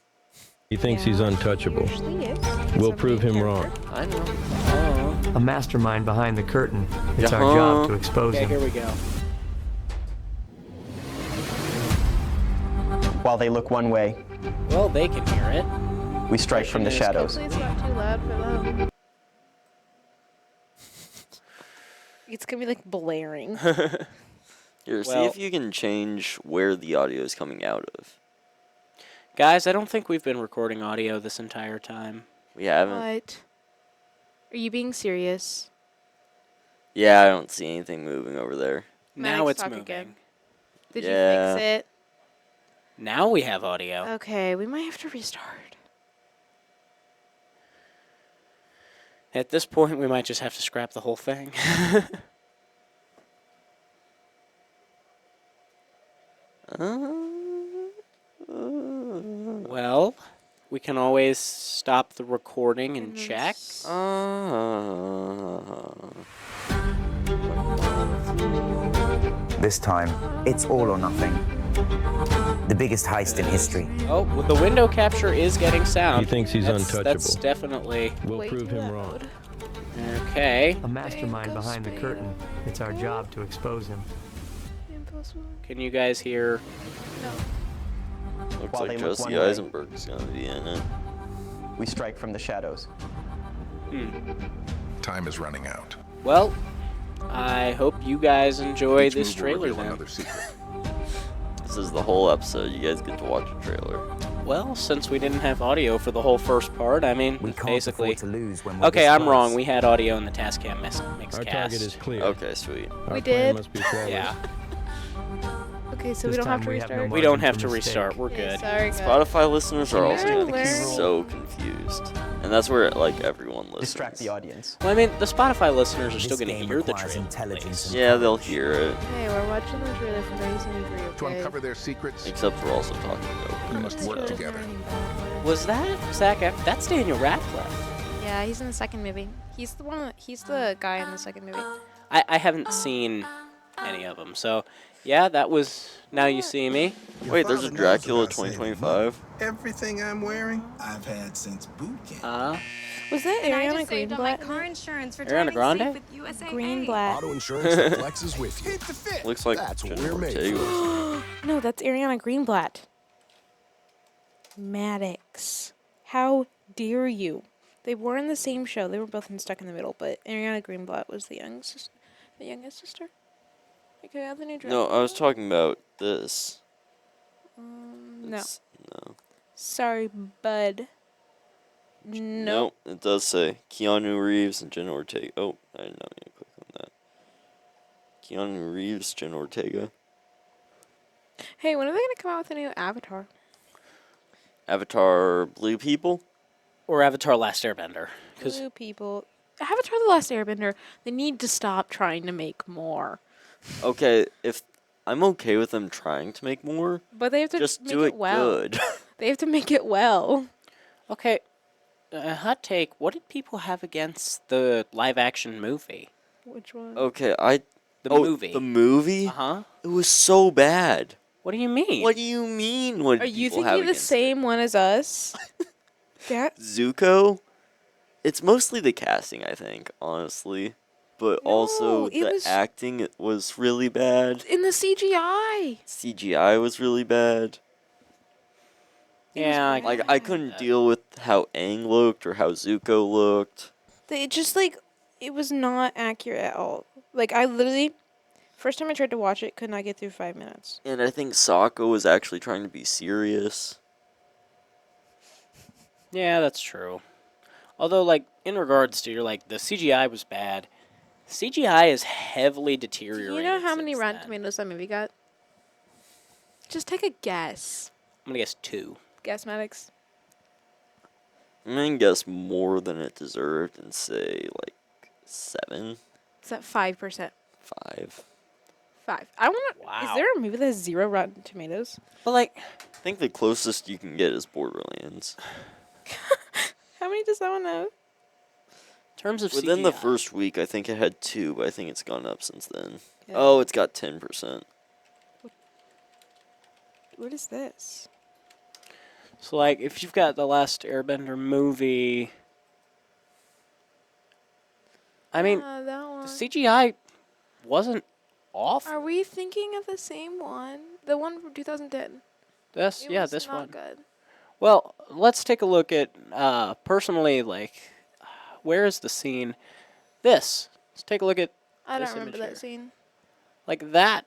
[SPEAKER 6] He thinks he's
[SPEAKER 1] Yeah,
[SPEAKER 6] untouchable.
[SPEAKER 1] usually is. He's
[SPEAKER 6] We'll
[SPEAKER 1] a
[SPEAKER 6] prove
[SPEAKER 1] main
[SPEAKER 6] him
[SPEAKER 1] character.
[SPEAKER 6] wrong.
[SPEAKER 3] I know.
[SPEAKER 7] A mastermind behind the curtain. It's our
[SPEAKER 3] Yeah.
[SPEAKER 7] job to expose
[SPEAKER 2] Okay,
[SPEAKER 7] him.
[SPEAKER 2] here we go.
[SPEAKER 8] While they look one way,
[SPEAKER 2] Well, they can hear it.
[SPEAKER 8] we strike from the
[SPEAKER 2] Question is,
[SPEAKER 8] shadows.
[SPEAKER 1] Hopefully it's not too loud for them. It's gonna be like blaring.
[SPEAKER 3] Here, see
[SPEAKER 2] Well-
[SPEAKER 3] if you can change where the audio is coming out of.
[SPEAKER 2] Guys, I don't think we've been recording audio this entire time.
[SPEAKER 3] We haven't.
[SPEAKER 1] What? Are you being serious?
[SPEAKER 3] Yeah, I don't see anything moving over there.
[SPEAKER 2] Now
[SPEAKER 1] Maddox,
[SPEAKER 2] it's
[SPEAKER 1] talk
[SPEAKER 2] moving.
[SPEAKER 1] again. Did
[SPEAKER 3] Yeah.
[SPEAKER 1] you fix it?
[SPEAKER 2] Now we have audio.
[SPEAKER 1] Okay, we might have to restart.
[SPEAKER 2] At this point, we might just have to scrap the whole thing. Well, we can always stop the recording and
[SPEAKER 1] And then
[SPEAKER 2] check.
[SPEAKER 5] This time, it's all or nothing. The biggest heist in history.
[SPEAKER 2] Oh, well, the window capture is getting sound.
[SPEAKER 6] He thinks he's
[SPEAKER 2] That's
[SPEAKER 6] untouchable.
[SPEAKER 2] definitely
[SPEAKER 6] We'll
[SPEAKER 1] Way
[SPEAKER 6] prove
[SPEAKER 1] too
[SPEAKER 6] him
[SPEAKER 1] loud.
[SPEAKER 6] wrong.
[SPEAKER 2] okay.
[SPEAKER 7] A mastermind
[SPEAKER 1] Bank of
[SPEAKER 7] behind the
[SPEAKER 1] Spain.
[SPEAKER 7] curtain. It's our job to expose him.
[SPEAKER 1] Impossible.
[SPEAKER 2] Can you guys hear?
[SPEAKER 3] Looks
[SPEAKER 8] While
[SPEAKER 3] like
[SPEAKER 8] they look
[SPEAKER 3] Jesse
[SPEAKER 8] one way.
[SPEAKER 3] Eisenberg's gonna be in it.
[SPEAKER 8] We strike from the shadows.
[SPEAKER 9] Time is running out.
[SPEAKER 2] Well, I hope you guys enjoy
[SPEAKER 9] Each
[SPEAKER 2] this
[SPEAKER 9] move will
[SPEAKER 2] trailer
[SPEAKER 9] reveal
[SPEAKER 2] then.
[SPEAKER 9] another secret.
[SPEAKER 3] This is the whole episode. You guys get to watch a trailer.
[SPEAKER 2] Well, since we didn't have audio for the whole first part, I mean,
[SPEAKER 5] We can't
[SPEAKER 2] basically.
[SPEAKER 5] afford to lose when we're
[SPEAKER 2] Okay,
[SPEAKER 5] this
[SPEAKER 2] I'm
[SPEAKER 5] close.
[SPEAKER 2] wrong. We had audio in the Tascam mix
[SPEAKER 6] Our
[SPEAKER 2] cast.
[SPEAKER 6] target is clear.
[SPEAKER 3] Okay, sweet.
[SPEAKER 6] Our
[SPEAKER 1] We
[SPEAKER 6] plan
[SPEAKER 1] did.
[SPEAKER 6] must be flawless.
[SPEAKER 2] Yeah.
[SPEAKER 1] Okay, so we
[SPEAKER 7] This
[SPEAKER 1] don't have
[SPEAKER 7] time
[SPEAKER 1] to
[SPEAKER 7] we have no
[SPEAKER 1] restart.
[SPEAKER 2] We don't
[SPEAKER 7] margin
[SPEAKER 2] have
[SPEAKER 7] for
[SPEAKER 2] to
[SPEAKER 7] mistake.
[SPEAKER 2] restart. We're
[SPEAKER 1] Okay,
[SPEAKER 2] good.
[SPEAKER 1] sorry, guys.
[SPEAKER 3] Spotify listeners are also
[SPEAKER 1] You're
[SPEAKER 3] going to be
[SPEAKER 1] learning.
[SPEAKER 3] so confused. And that's where, like, everyone listens.
[SPEAKER 8] Distract the audience.
[SPEAKER 2] Well, I mean, the Spotify listeners are still
[SPEAKER 5] This
[SPEAKER 2] going to
[SPEAKER 5] game
[SPEAKER 2] hear the
[SPEAKER 5] requires
[SPEAKER 2] trailer.
[SPEAKER 5] intelligence and
[SPEAKER 3] Yeah, they'll
[SPEAKER 5] courage.
[SPEAKER 3] hear it.
[SPEAKER 1] Hey, we're watching the trailer for 1983,
[SPEAKER 4] To
[SPEAKER 1] okay?
[SPEAKER 4] uncover their secrets,
[SPEAKER 3] Except we're also talking about
[SPEAKER 4] we must work together.
[SPEAKER 2] Was that Zach? That's Daniel Radcliffe.
[SPEAKER 1] Yeah, he's in the second movie. He's the one. He's the guy in the second movie.
[SPEAKER 2] I haven't seen any of them, so yeah, that was Now You See Me.
[SPEAKER 3] Wait, there's a Dracula 2025?
[SPEAKER 4] Everything I'm wearing, I've had since boot camp.
[SPEAKER 1] Was that
[SPEAKER 6] And I
[SPEAKER 1] Ariana
[SPEAKER 6] just saved on my
[SPEAKER 1] Greenblatt?
[SPEAKER 6] car insurance for
[SPEAKER 2] Ariana
[SPEAKER 6] driving
[SPEAKER 2] Grande?
[SPEAKER 6] safe with USAA.
[SPEAKER 1] Greenblatt.
[SPEAKER 9] Auto insurance that flexes with you.
[SPEAKER 4] Hit the fit.
[SPEAKER 3] Looks like
[SPEAKER 9] That's what
[SPEAKER 3] Jenna
[SPEAKER 9] we're made
[SPEAKER 3] Ortega.
[SPEAKER 9] for.
[SPEAKER 1] No, that's Ariana Greenblatt. Maddox. How dare you? They were in the same show. They were both in Stuck in the Middle, but Ariana Greenblatt was the youngest sister. Okay, I have the new
[SPEAKER 3] No, I was talking about this.
[SPEAKER 1] No.
[SPEAKER 3] No.
[SPEAKER 1] Sorry, bud. No.
[SPEAKER 3] Nope, it does say Keanu Reeves and Jenna Ortega. Oh, I did not need to click on that. Keanu Reeves, Jenna Ortega.
[SPEAKER 1] Hey, when are they gonna come out with a new Avatar?
[SPEAKER 3] Avatar Blue People?
[SPEAKER 2] Or Avatar Last Airbender. Because
[SPEAKER 1] Blue people. Avatar: The Last Airbender. They need to stop trying to make more.
[SPEAKER 3] Okay, if I'm okay with them trying to make more,
[SPEAKER 1] But they have to
[SPEAKER 3] just
[SPEAKER 1] make
[SPEAKER 3] do it
[SPEAKER 1] well.
[SPEAKER 3] good.
[SPEAKER 1] They have to make it well.
[SPEAKER 2] okay, hot take. What did people have against the live-action movie?
[SPEAKER 1] Which one?
[SPEAKER 3] Okay,
[SPEAKER 2] The movie.
[SPEAKER 3] The movie?
[SPEAKER 2] Uh huh.
[SPEAKER 3] It was so bad.
[SPEAKER 2] What do you mean?
[SPEAKER 3] What do you mean? What
[SPEAKER 1] Are
[SPEAKER 3] did
[SPEAKER 1] you
[SPEAKER 3] people have
[SPEAKER 1] thinking the
[SPEAKER 3] against
[SPEAKER 1] same one as us? That
[SPEAKER 3] Zuko? It's mostly the casting, I think, honestly. But also
[SPEAKER 1] No, it
[SPEAKER 3] the
[SPEAKER 1] was-
[SPEAKER 3] acting was really bad.
[SPEAKER 1] in the CGI.
[SPEAKER 3] CGI was really bad.
[SPEAKER 2] Yeah,
[SPEAKER 3] Like, I couldn't deal with how Aang looked or how Zuko looked.
[SPEAKER 1] They just like it was not accurate at all. Like I literally, first time I tried to watch it, could not get through 5 minutes.
[SPEAKER 3] And I think Sokka was actually trying to be serious.
[SPEAKER 2] Yeah, that's true. Although, like, in regards to the CGI was bad. CGI is heavily
[SPEAKER 1] Do
[SPEAKER 2] deteriorated.
[SPEAKER 1] you know how many
[SPEAKER 2] since
[SPEAKER 1] Rotten
[SPEAKER 2] then.
[SPEAKER 1] Tomatoes that movie got? Just take a guess.
[SPEAKER 2] I'm gonna guess 2.
[SPEAKER 1] Guess, Maddox.
[SPEAKER 3] I'm gonna guess more than it deserved and say, like, 7,
[SPEAKER 1] It's at 5%.
[SPEAKER 3] 5.
[SPEAKER 1] 5. I want to.
[SPEAKER 2] Wow.
[SPEAKER 1] Is there a movie that has 0 Rotten Tomatoes?
[SPEAKER 2] But like,
[SPEAKER 3] I think the closest you can get is Borderlands.
[SPEAKER 1] How many does that one have?
[SPEAKER 2] in terms of
[SPEAKER 3] Within the
[SPEAKER 2] CGI,
[SPEAKER 3] first week, I think it had 2, but I think it's gone up since then.
[SPEAKER 1] Yeah.
[SPEAKER 3] Oh, it's got 10%.
[SPEAKER 1] What is this?
[SPEAKER 2] So like, if you've got the Last Airbender movie, I mean,
[SPEAKER 1] that
[SPEAKER 2] the
[SPEAKER 1] one.
[SPEAKER 2] CGI wasn't awful.
[SPEAKER 1] Are we thinking of the same one? The one from 2010.
[SPEAKER 2] This,
[SPEAKER 1] It
[SPEAKER 2] yeah,
[SPEAKER 1] was
[SPEAKER 2] this
[SPEAKER 1] not
[SPEAKER 2] one.
[SPEAKER 1] Good.
[SPEAKER 2] Well, let's take a look at personally, like, where is the scene? This. Let's take a look at
[SPEAKER 1] I don't
[SPEAKER 2] this
[SPEAKER 1] remember
[SPEAKER 2] image
[SPEAKER 1] that
[SPEAKER 2] here.
[SPEAKER 1] scene.
[SPEAKER 2] like that.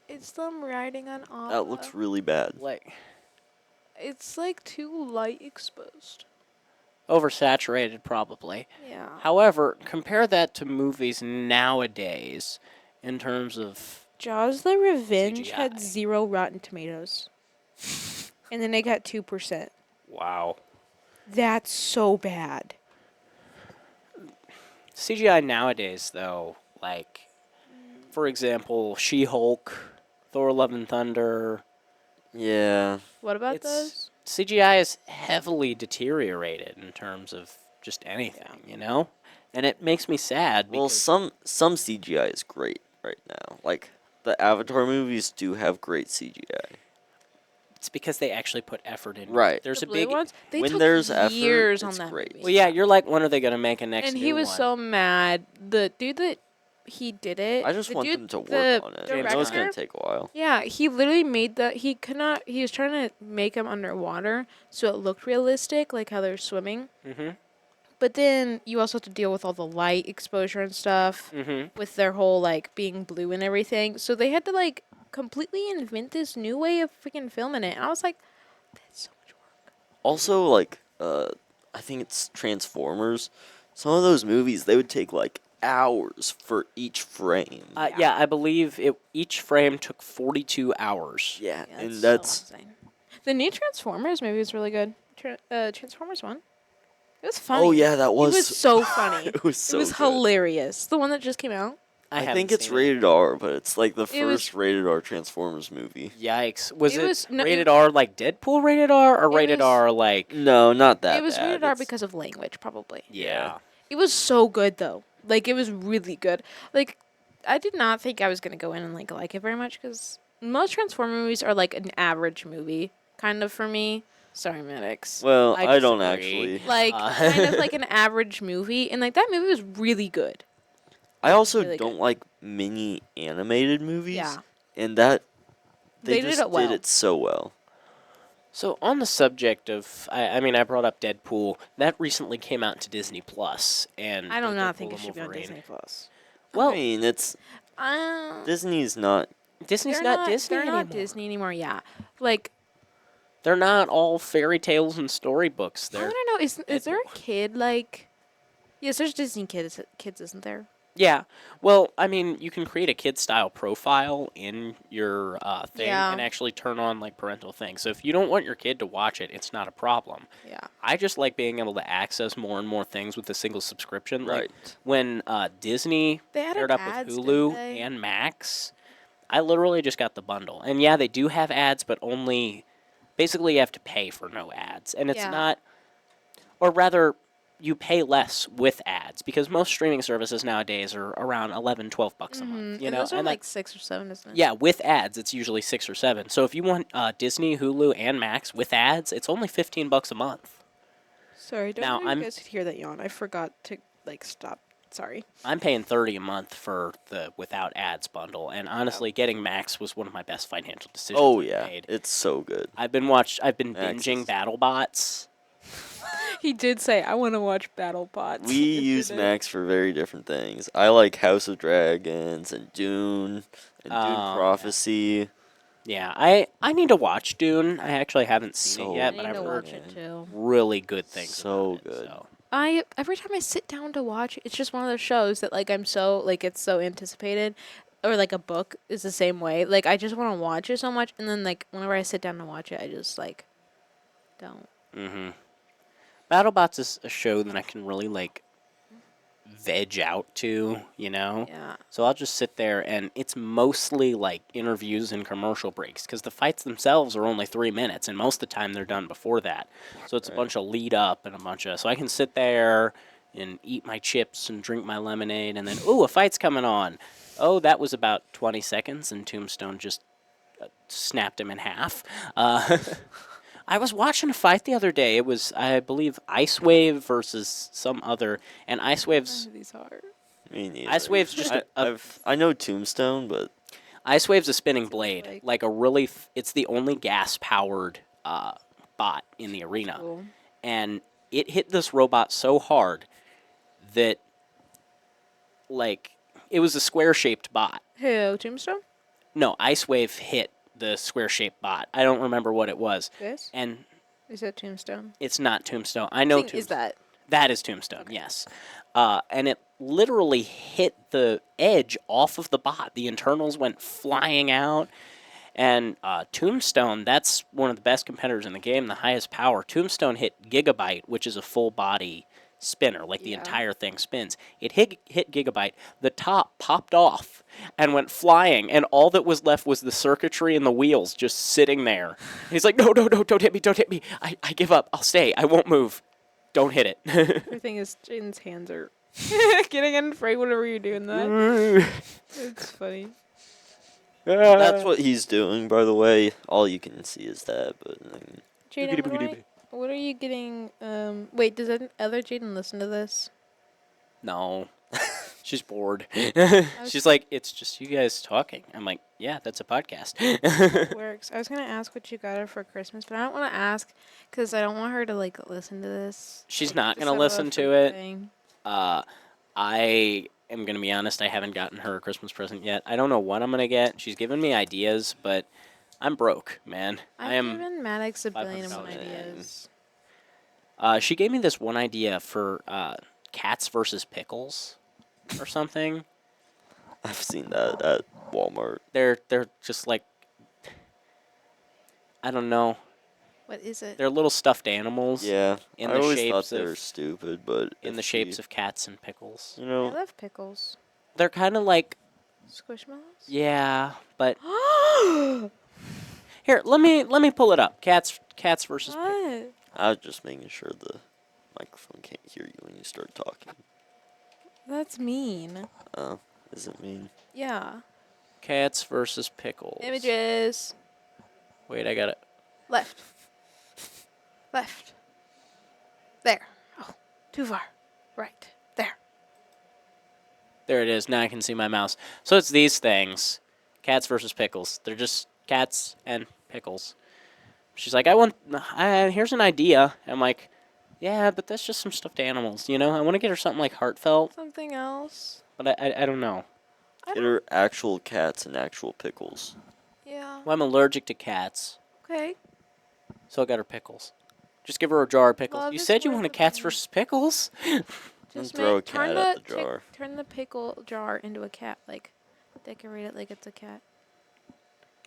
[SPEAKER 1] It's them riding on Appa.
[SPEAKER 3] That looks really bad.
[SPEAKER 2] Like
[SPEAKER 1] It's like too light exposed.
[SPEAKER 2] oversaturated, probably.
[SPEAKER 1] Yeah.
[SPEAKER 2] However, compare that to movies nowadays, in terms of
[SPEAKER 1] Jaws: The Revenge had
[SPEAKER 2] CGI.
[SPEAKER 1] 0 Rotten Tomatoes, and then they got 2%.
[SPEAKER 2] wow.
[SPEAKER 1] That's so bad.
[SPEAKER 2] CGI nowadays, though, like, for example, She-Hulk, Thor: Love and Thunder.
[SPEAKER 3] Yeah.
[SPEAKER 1] What about
[SPEAKER 2] It's
[SPEAKER 1] those?
[SPEAKER 2] CGI is heavily deteriorated in terms of just anything, you know, and it makes me sad.
[SPEAKER 3] Well,
[SPEAKER 2] Because
[SPEAKER 3] some CGI is great right now. Like, the Avatar movies do have great CGI.
[SPEAKER 2] it's because they actually put effort in.
[SPEAKER 3] Right.
[SPEAKER 2] There's
[SPEAKER 1] The
[SPEAKER 2] a
[SPEAKER 1] blue
[SPEAKER 2] big.
[SPEAKER 1] ones? They
[SPEAKER 3] when
[SPEAKER 1] took
[SPEAKER 3] there's effort,
[SPEAKER 1] years on
[SPEAKER 3] it's
[SPEAKER 1] that
[SPEAKER 3] great.
[SPEAKER 1] movie.
[SPEAKER 2] Well, yeah, you're like, when are they gonna make a next?
[SPEAKER 1] And
[SPEAKER 2] new
[SPEAKER 1] he was
[SPEAKER 2] one?
[SPEAKER 1] so mad. The dude that he did it.
[SPEAKER 3] I just
[SPEAKER 1] the
[SPEAKER 3] want
[SPEAKER 1] dude,
[SPEAKER 3] them to work
[SPEAKER 1] the
[SPEAKER 3] on it. I
[SPEAKER 2] James
[SPEAKER 3] know it's
[SPEAKER 2] Gunn.
[SPEAKER 3] gonna take a while.
[SPEAKER 1] Yeah, he literally made the. He could not. He was trying to make them underwater so it looked realistic, like how they're swimming.
[SPEAKER 2] Mm-hmm.
[SPEAKER 1] But then you also have to deal with all the light exposure and stuff
[SPEAKER 2] Mm-hmm.
[SPEAKER 1] with their whole like being blue and everything. So they had to like completely invent this new way of freaking filming it. And I was like, that's so much work.
[SPEAKER 3] Also, like, I think it's Transformers. Some of those movies, they would take like hours for each frame.
[SPEAKER 2] Yeah, I believe each frame took 42 hours.
[SPEAKER 3] Yeah,
[SPEAKER 1] Yeah,
[SPEAKER 3] and
[SPEAKER 1] so
[SPEAKER 3] that's
[SPEAKER 1] insane. The new Transformers movie was really good. Transformers 1. It was funny.
[SPEAKER 3] Oh yeah, that
[SPEAKER 1] It
[SPEAKER 3] was
[SPEAKER 1] was so funny.
[SPEAKER 3] it was so
[SPEAKER 1] It was
[SPEAKER 3] good.
[SPEAKER 1] hilarious. The one that just came out.
[SPEAKER 2] I
[SPEAKER 3] think
[SPEAKER 2] haven't
[SPEAKER 3] it's
[SPEAKER 2] seen it.
[SPEAKER 3] rated R, but it's like the
[SPEAKER 1] It was-
[SPEAKER 3] first rated R Transformers movie.
[SPEAKER 2] Yikes. Was
[SPEAKER 1] It
[SPEAKER 2] it,
[SPEAKER 1] was- no,
[SPEAKER 2] rated
[SPEAKER 1] it-
[SPEAKER 2] R like Deadpool rated R, or
[SPEAKER 1] It
[SPEAKER 2] rated
[SPEAKER 1] was-
[SPEAKER 2] R like...
[SPEAKER 3] No, not that
[SPEAKER 1] It was
[SPEAKER 3] bad.
[SPEAKER 1] rated R
[SPEAKER 3] It's-
[SPEAKER 1] because of language, probably.
[SPEAKER 2] Yeah.
[SPEAKER 1] It was so good though. Like it was really good. Like I did not think I was gonna go in and like it very much because most Transformer movies are like an average movie, kind of for me. Sorry, Maddox.
[SPEAKER 3] Well, I don't
[SPEAKER 2] disagree.
[SPEAKER 3] actually.
[SPEAKER 1] Like kind of like an average movie, and like that movie was really good.
[SPEAKER 3] I also
[SPEAKER 1] really
[SPEAKER 3] don't
[SPEAKER 1] good.
[SPEAKER 3] like mini animated movies.
[SPEAKER 1] Yeah.
[SPEAKER 3] And that
[SPEAKER 1] They
[SPEAKER 3] just
[SPEAKER 1] did it well.
[SPEAKER 3] did it so well.
[SPEAKER 2] So on the subject of, I mean, I brought up Deadpool. That recently came out to Disney Plus, and
[SPEAKER 1] I do
[SPEAKER 2] the
[SPEAKER 1] not
[SPEAKER 2] Deadpool
[SPEAKER 1] think it
[SPEAKER 2] and
[SPEAKER 1] should be on
[SPEAKER 2] Wolverine.
[SPEAKER 1] Disney Plus.
[SPEAKER 2] Well,
[SPEAKER 3] I mean, it's Disney's not.
[SPEAKER 2] Disney's
[SPEAKER 1] They're
[SPEAKER 2] not Disney
[SPEAKER 1] They're
[SPEAKER 2] anymore.
[SPEAKER 1] not Disney anymore. Yeah. Like
[SPEAKER 2] They're not all fairy tales and storybooks.
[SPEAKER 1] I
[SPEAKER 2] They're
[SPEAKER 1] don't know. Is there a
[SPEAKER 2] Deadpool.
[SPEAKER 1] kid like? Yes, there's Disney kids, isn't there?
[SPEAKER 2] Yeah. Well, I mean, you can create a kid-style profile in your thing
[SPEAKER 1] Yeah.
[SPEAKER 2] and actually turn on like parental things. So if you don't want your kid to watch it, it's not a problem.
[SPEAKER 1] Yeah.
[SPEAKER 2] I just like being able to access more and more things with a single subscription. Like
[SPEAKER 3] Right.
[SPEAKER 2] when Disney
[SPEAKER 1] They added
[SPEAKER 2] paired up
[SPEAKER 1] ads,
[SPEAKER 2] with
[SPEAKER 1] didn't
[SPEAKER 2] Hulu
[SPEAKER 1] they?
[SPEAKER 2] and Max, I literally just got the bundle. And yeah, they do have ads, but only basically you have to pay for no ads. And it's
[SPEAKER 1] Yeah.
[SPEAKER 2] not, or rather, you pay less with ads because most streaming services nowadays are around 11, 12 bucks a month. You
[SPEAKER 1] and
[SPEAKER 2] know,
[SPEAKER 1] those are
[SPEAKER 2] and
[SPEAKER 1] like
[SPEAKER 2] that-
[SPEAKER 1] 6 or 7, isn't it?
[SPEAKER 2] yeah, with ads, it's usually 6 or 7. So if you want Disney, Hulu, and Max with ads, it's only $15 a month.
[SPEAKER 1] Sorry, don't
[SPEAKER 2] Now,
[SPEAKER 1] know if
[SPEAKER 2] I'm-
[SPEAKER 1] you guys could hear that yawn. I forgot to like stop. Sorry.
[SPEAKER 2] I'm paying $30 a month for the without ads bundle, and honestly, getting Max was one of my best financial decisions.
[SPEAKER 3] Oh
[SPEAKER 2] I've
[SPEAKER 3] yeah,
[SPEAKER 2] made.
[SPEAKER 3] it's so good.
[SPEAKER 2] I've been
[SPEAKER 3] Max
[SPEAKER 2] binging
[SPEAKER 3] is-
[SPEAKER 2] BattleBots.
[SPEAKER 1] He did say, "I want to watch BattleBots."
[SPEAKER 3] We use Max for very different things. I like House of Dragons and Dune and
[SPEAKER 2] Oh,
[SPEAKER 3] Dune
[SPEAKER 2] yeah.
[SPEAKER 3] Prophecy.
[SPEAKER 2] Yeah, I need to watch Dune. I actually haven't seen
[SPEAKER 3] So
[SPEAKER 2] it yet,
[SPEAKER 1] I
[SPEAKER 2] but
[SPEAKER 1] need
[SPEAKER 2] I've
[SPEAKER 1] to
[SPEAKER 2] heard
[SPEAKER 1] watch it too.
[SPEAKER 2] really good things.
[SPEAKER 3] So
[SPEAKER 2] about it,
[SPEAKER 3] good.
[SPEAKER 2] so.
[SPEAKER 1] Every time I sit down to watch, it's just one of those shows that like I'm so like it's so anticipated, or like a book is the same way. Like I just want to watch it so much, and then like whenever I sit down to watch it, I just like don't.
[SPEAKER 2] Mm-hmm. BattleBots is a show that I can really like veg out to, you know.
[SPEAKER 1] Yeah.
[SPEAKER 2] So I'll just sit there, and it's mostly like interviews and commercial breaks because the fights themselves are only 3 minutes, and most of the time they're done before that. So it's a bunch of lead up and a bunch of. So I can sit there and eat my chips and drink my lemonade, and then ooh, a fight's coming on. Oh, that was about 20 seconds, and Tombstone just snapped him in half. I was watching a fight the other day. It was, I believe, Ice Wave versus some other, and Ice Wave's
[SPEAKER 1] These are.
[SPEAKER 3] Me neither.
[SPEAKER 2] Ice Wave's just
[SPEAKER 3] I know Tombstone, but
[SPEAKER 2] Ice Wave's a spinning blade,
[SPEAKER 1] like-
[SPEAKER 2] like a really. It's the only gas-powered bot in the arena,
[SPEAKER 1] Cool.
[SPEAKER 2] and it hit this robot so hard that, like, it was a square-shaped bot.
[SPEAKER 1] Who? Tombstone?
[SPEAKER 2] No, Ice Wave hit the square-shaped bot. I don't remember what it was,
[SPEAKER 1] This?
[SPEAKER 2] and
[SPEAKER 1] Is that Tombstone?
[SPEAKER 2] it's not Tombstone. I know
[SPEAKER 1] Thing
[SPEAKER 2] Tombstone.
[SPEAKER 1] is that?
[SPEAKER 2] That is Tombstone, yes. And it literally hit the edge off of the bot. The internals went flying out. And Tombstone, that's one of the best competitors in the game, the highest power. Tombstone hit Gigabyte, which is a full body spinner, like the
[SPEAKER 1] Yeah.
[SPEAKER 2] entire thing spins. It hit Gigabyte. The top popped off and went flying, and all that was left was the circuitry and the wheels just sitting there. He's like, no, don't hit me, don't hit me. I give up. I'll stay. I won't move. Don't hit it.
[SPEAKER 1] Everything is Jaden's hands are getting afraid whenever you're doing that. It's funny.
[SPEAKER 3] that's what he's doing. By the way, all you can see is that. But I mean,
[SPEAKER 1] Jaden, what are you getting? Wait, does that other Jaden listen to this?
[SPEAKER 2] No. She's bored. She's like, it's just you guys talking. I'm like, yeah, that's a podcast.
[SPEAKER 1] It works. I was gonna ask what you got her for Christmas, but I don't want to ask because I don't want her to like listen to this.
[SPEAKER 2] She's
[SPEAKER 1] Like,
[SPEAKER 2] not
[SPEAKER 1] just
[SPEAKER 2] gonna
[SPEAKER 1] have a
[SPEAKER 2] listen to
[SPEAKER 1] freak
[SPEAKER 2] it.
[SPEAKER 1] thing.
[SPEAKER 2] I am going to be honest, I haven't gotten her a Christmas present yet. I don't know what I'm going to get. She's given me ideas, but I'm broke, man. I
[SPEAKER 1] I've
[SPEAKER 2] am.
[SPEAKER 1] given Maddox a billion of
[SPEAKER 2] $500
[SPEAKER 1] ideas.
[SPEAKER 2] She gave me this one idea for Cats versus Pickles. or something.
[SPEAKER 3] I've seen that at Walmart.
[SPEAKER 2] They're just like, I don't know.
[SPEAKER 1] What is it?
[SPEAKER 2] They're little stuffed animals.
[SPEAKER 3] Yeah,
[SPEAKER 2] In
[SPEAKER 3] I
[SPEAKER 2] the
[SPEAKER 3] always
[SPEAKER 2] shapes
[SPEAKER 3] thought they
[SPEAKER 2] of-
[SPEAKER 3] were stupid, but
[SPEAKER 2] In the shapes of cats and pickles.
[SPEAKER 3] you
[SPEAKER 1] I
[SPEAKER 3] know,
[SPEAKER 1] love pickles.
[SPEAKER 2] They're kind of like,
[SPEAKER 1] Squishmallows?
[SPEAKER 2] yeah, but here, let me pull it up. Cats versus pickles.
[SPEAKER 1] What?
[SPEAKER 3] I was just making sure the microphone can't hear you when you start talking.
[SPEAKER 1] That's mean.
[SPEAKER 3] Oh, does it mean?
[SPEAKER 1] Yeah.
[SPEAKER 2] Cats versus pickles.
[SPEAKER 1] Images.
[SPEAKER 2] Wait, I got it.
[SPEAKER 1] Left. Left. There. Oh, too far. Right. There.
[SPEAKER 2] There it is. Now I can see my mouse. So it's these things. Cats versus pickles. They're just cats and pickles. She's like, here's an idea. I'm like, yeah, but that's just some stuffed animals, you know? I want to get her something like heartfelt,
[SPEAKER 1] Something else.
[SPEAKER 2] but I don't know.
[SPEAKER 3] Get her actual cats and actual pickles.
[SPEAKER 1] Yeah.
[SPEAKER 2] Well, I'm allergic to cats,
[SPEAKER 1] Okay.
[SPEAKER 2] so I got her pickles. Just give her a jar of pickles.
[SPEAKER 1] Love
[SPEAKER 2] You
[SPEAKER 1] is
[SPEAKER 2] said you
[SPEAKER 1] worth
[SPEAKER 2] wanted
[SPEAKER 1] the
[SPEAKER 2] cats
[SPEAKER 1] pain.
[SPEAKER 2] versus pickles?
[SPEAKER 1] Just
[SPEAKER 3] throw a
[SPEAKER 1] turn
[SPEAKER 3] cat at
[SPEAKER 1] the
[SPEAKER 3] the jar.
[SPEAKER 1] turn the pickle jar into a cat. Like, decorate it like it's a cat.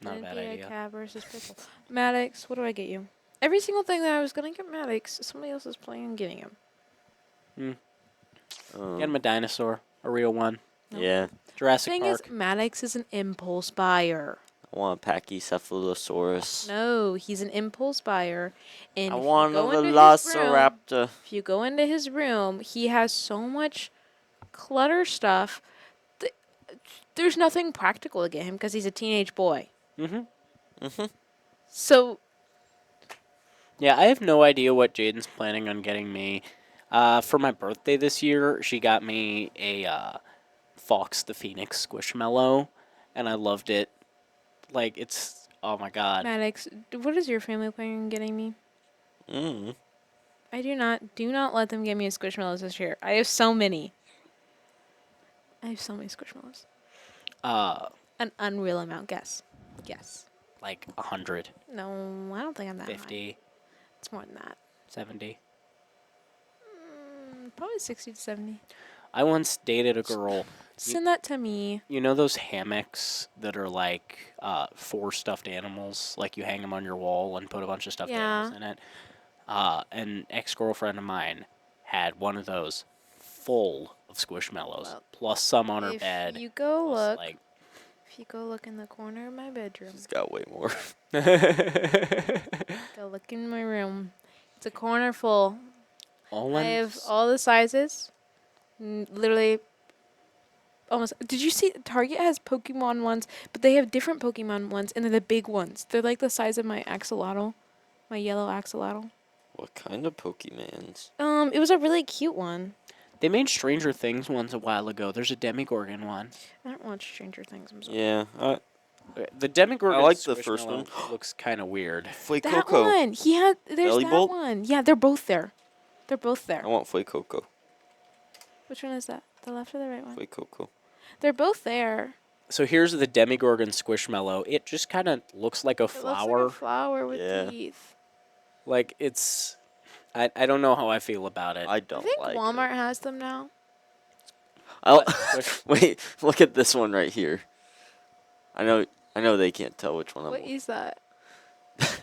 [SPEAKER 2] Not a
[SPEAKER 1] It'd
[SPEAKER 2] bad
[SPEAKER 1] be
[SPEAKER 2] idea.
[SPEAKER 1] A cat versus pickle. Maddox, what do I get you? Every single thing that I was gonna get Maddox, somebody else is planning on getting him.
[SPEAKER 2] Get him a dinosaur, a real one.
[SPEAKER 3] Yeah,
[SPEAKER 2] Jurassic
[SPEAKER 1] Thing
[SPEAKER 2] Park.
[SPEAKER 1] is, Maddox is an impulse buyer.
[SPEAKER 3] I want a Pachycephalosaurus.
[SPEAKER 1] No, he's an impulse buyer, and
[SPEAKER 3] I
[SPEAKER 1] if
[SPEAKER 3] want
[SPEAKER 1] you
[SPEAKER 3] a
[SPEAKER 1] go into his room,
[SPEAKER 3] Velociraptor.
[SPEAKER 1] if you go into his room, he has so much clutter stuff. There's nothing practical to get him because he's a teenage boy. So
[SPEAKER 2] Yeah, I have no idea what Jaden's planning on getting me. For my birthday this year, she got me a Fox the Phoenix Squishmallow, and I loved it. Like, it's, oh my god.
[SPEAKER 1] Maddox, what is your family planning on getting me? I do not let them get me a Squishmallows this year. I have so many. I have so many Squishmallows. An unreal amount. Guess.
[SPEAKER 2] Like 100,
[SPEAKER 1] No, I don't think I'm that high.
[SPEAKER 2] 50,
[SPEAKER 1] It's more than that.
[SPEAKER 2] 70.
[SPEAKER 1] Probably 60 to 70.
[SPEAKER 2] I once dated a girl.
[SPEAKER 1] Send that to me.
[SPEAKER 2] You know those hammocks that are like 4 stuffed animals? Like you hang them on your wall and put a bunch of stuffed animals in it? An ex-girlfriend of mine had one of those full of Squishmallows,
[SPEAKER 1] Well,
[SPEAKER 2] plus some on her
[SPEAKER 1] If
[SPEAKER 2] bed.
[SPEAKER 1] you go
[SPEAKER 2] plus,
[SPEAKER 1] look,
[SPEAKER 2] like,
[SPEAKER 1] if you go look in the corner of my bedroom,
[SPEAKER 3] He's got way more.
[SPEAKER 1] go look in my room. It's a corner full.
[SPEAKER 2] all
[SPEAKER 1] I
[SPEAKER 2] I'm
[SPEAKER 1] have
[SPEAKER 2] s-
[SPEAKER 1] all the sizes. Literally, almost. Did you see Target has Pokemon ones, but they have different Pokemon ones, and they're the big ones. They're like the size of my axolotl, my yellow axolotl.
[SPEAKER 3] What kind of Pokemans?
[SPEAKER 1] It was a really cute one.
[SPEAKER 2] They made Stranger Things ones a while ago. There's a Demigorgon one.
[SPEAKER 1] I don't watch Stranger Things. I'm sorry.
[SPEAKER 3] Yeah,
[SPEAKER 2] The Demigorgon
[SPEAKER 3] I like the first one.
[SPEAKER 2] looks kind of weird.
[SPEAKER 1] That
[SPEAKER 3] Fuecoco.
[SPEAKER 1] one. There's
[SPEAKER 3] Belly
[SPEAKER 1] that
[SPEAKER 3] Bolt?
[SPEAKER 1] one. Yeah, they're both there. They're both there.
[SPEAKER 3] I want Fuecoco.
[SPEAKER 1] Which one is that? The left or the right one?
[SPEAKER 3] Fuecoco.
[SPEAKER 1] They're both there.
[SPEAKER 2] So here's the Demigorgon Squishmallow. It just kind of looks like a
[SPEAKER 1] It
[SPEAKER 2] flower.
[SPEAKER 1] looks like a flower with
[SPEAKER 3] Yeah.
[SPEAKER 1] teeth.
[SPEAKER 2] Like it's, I don't know how I feel about it.
[SPEAKER 3] I
[SPEAKER 1] I
[SPEAKER 3] don't
[SPEAKER 1] think
[SPEAKER 3] like
[SPEAKER 1] Walmart has them now.
[SPEAKER 3] it. Wait, look at this one right here. I know they can't tell which one
[SPEAKER 1] What
[SPEAKER 3] I'm.
[SPEAKER 1] is that?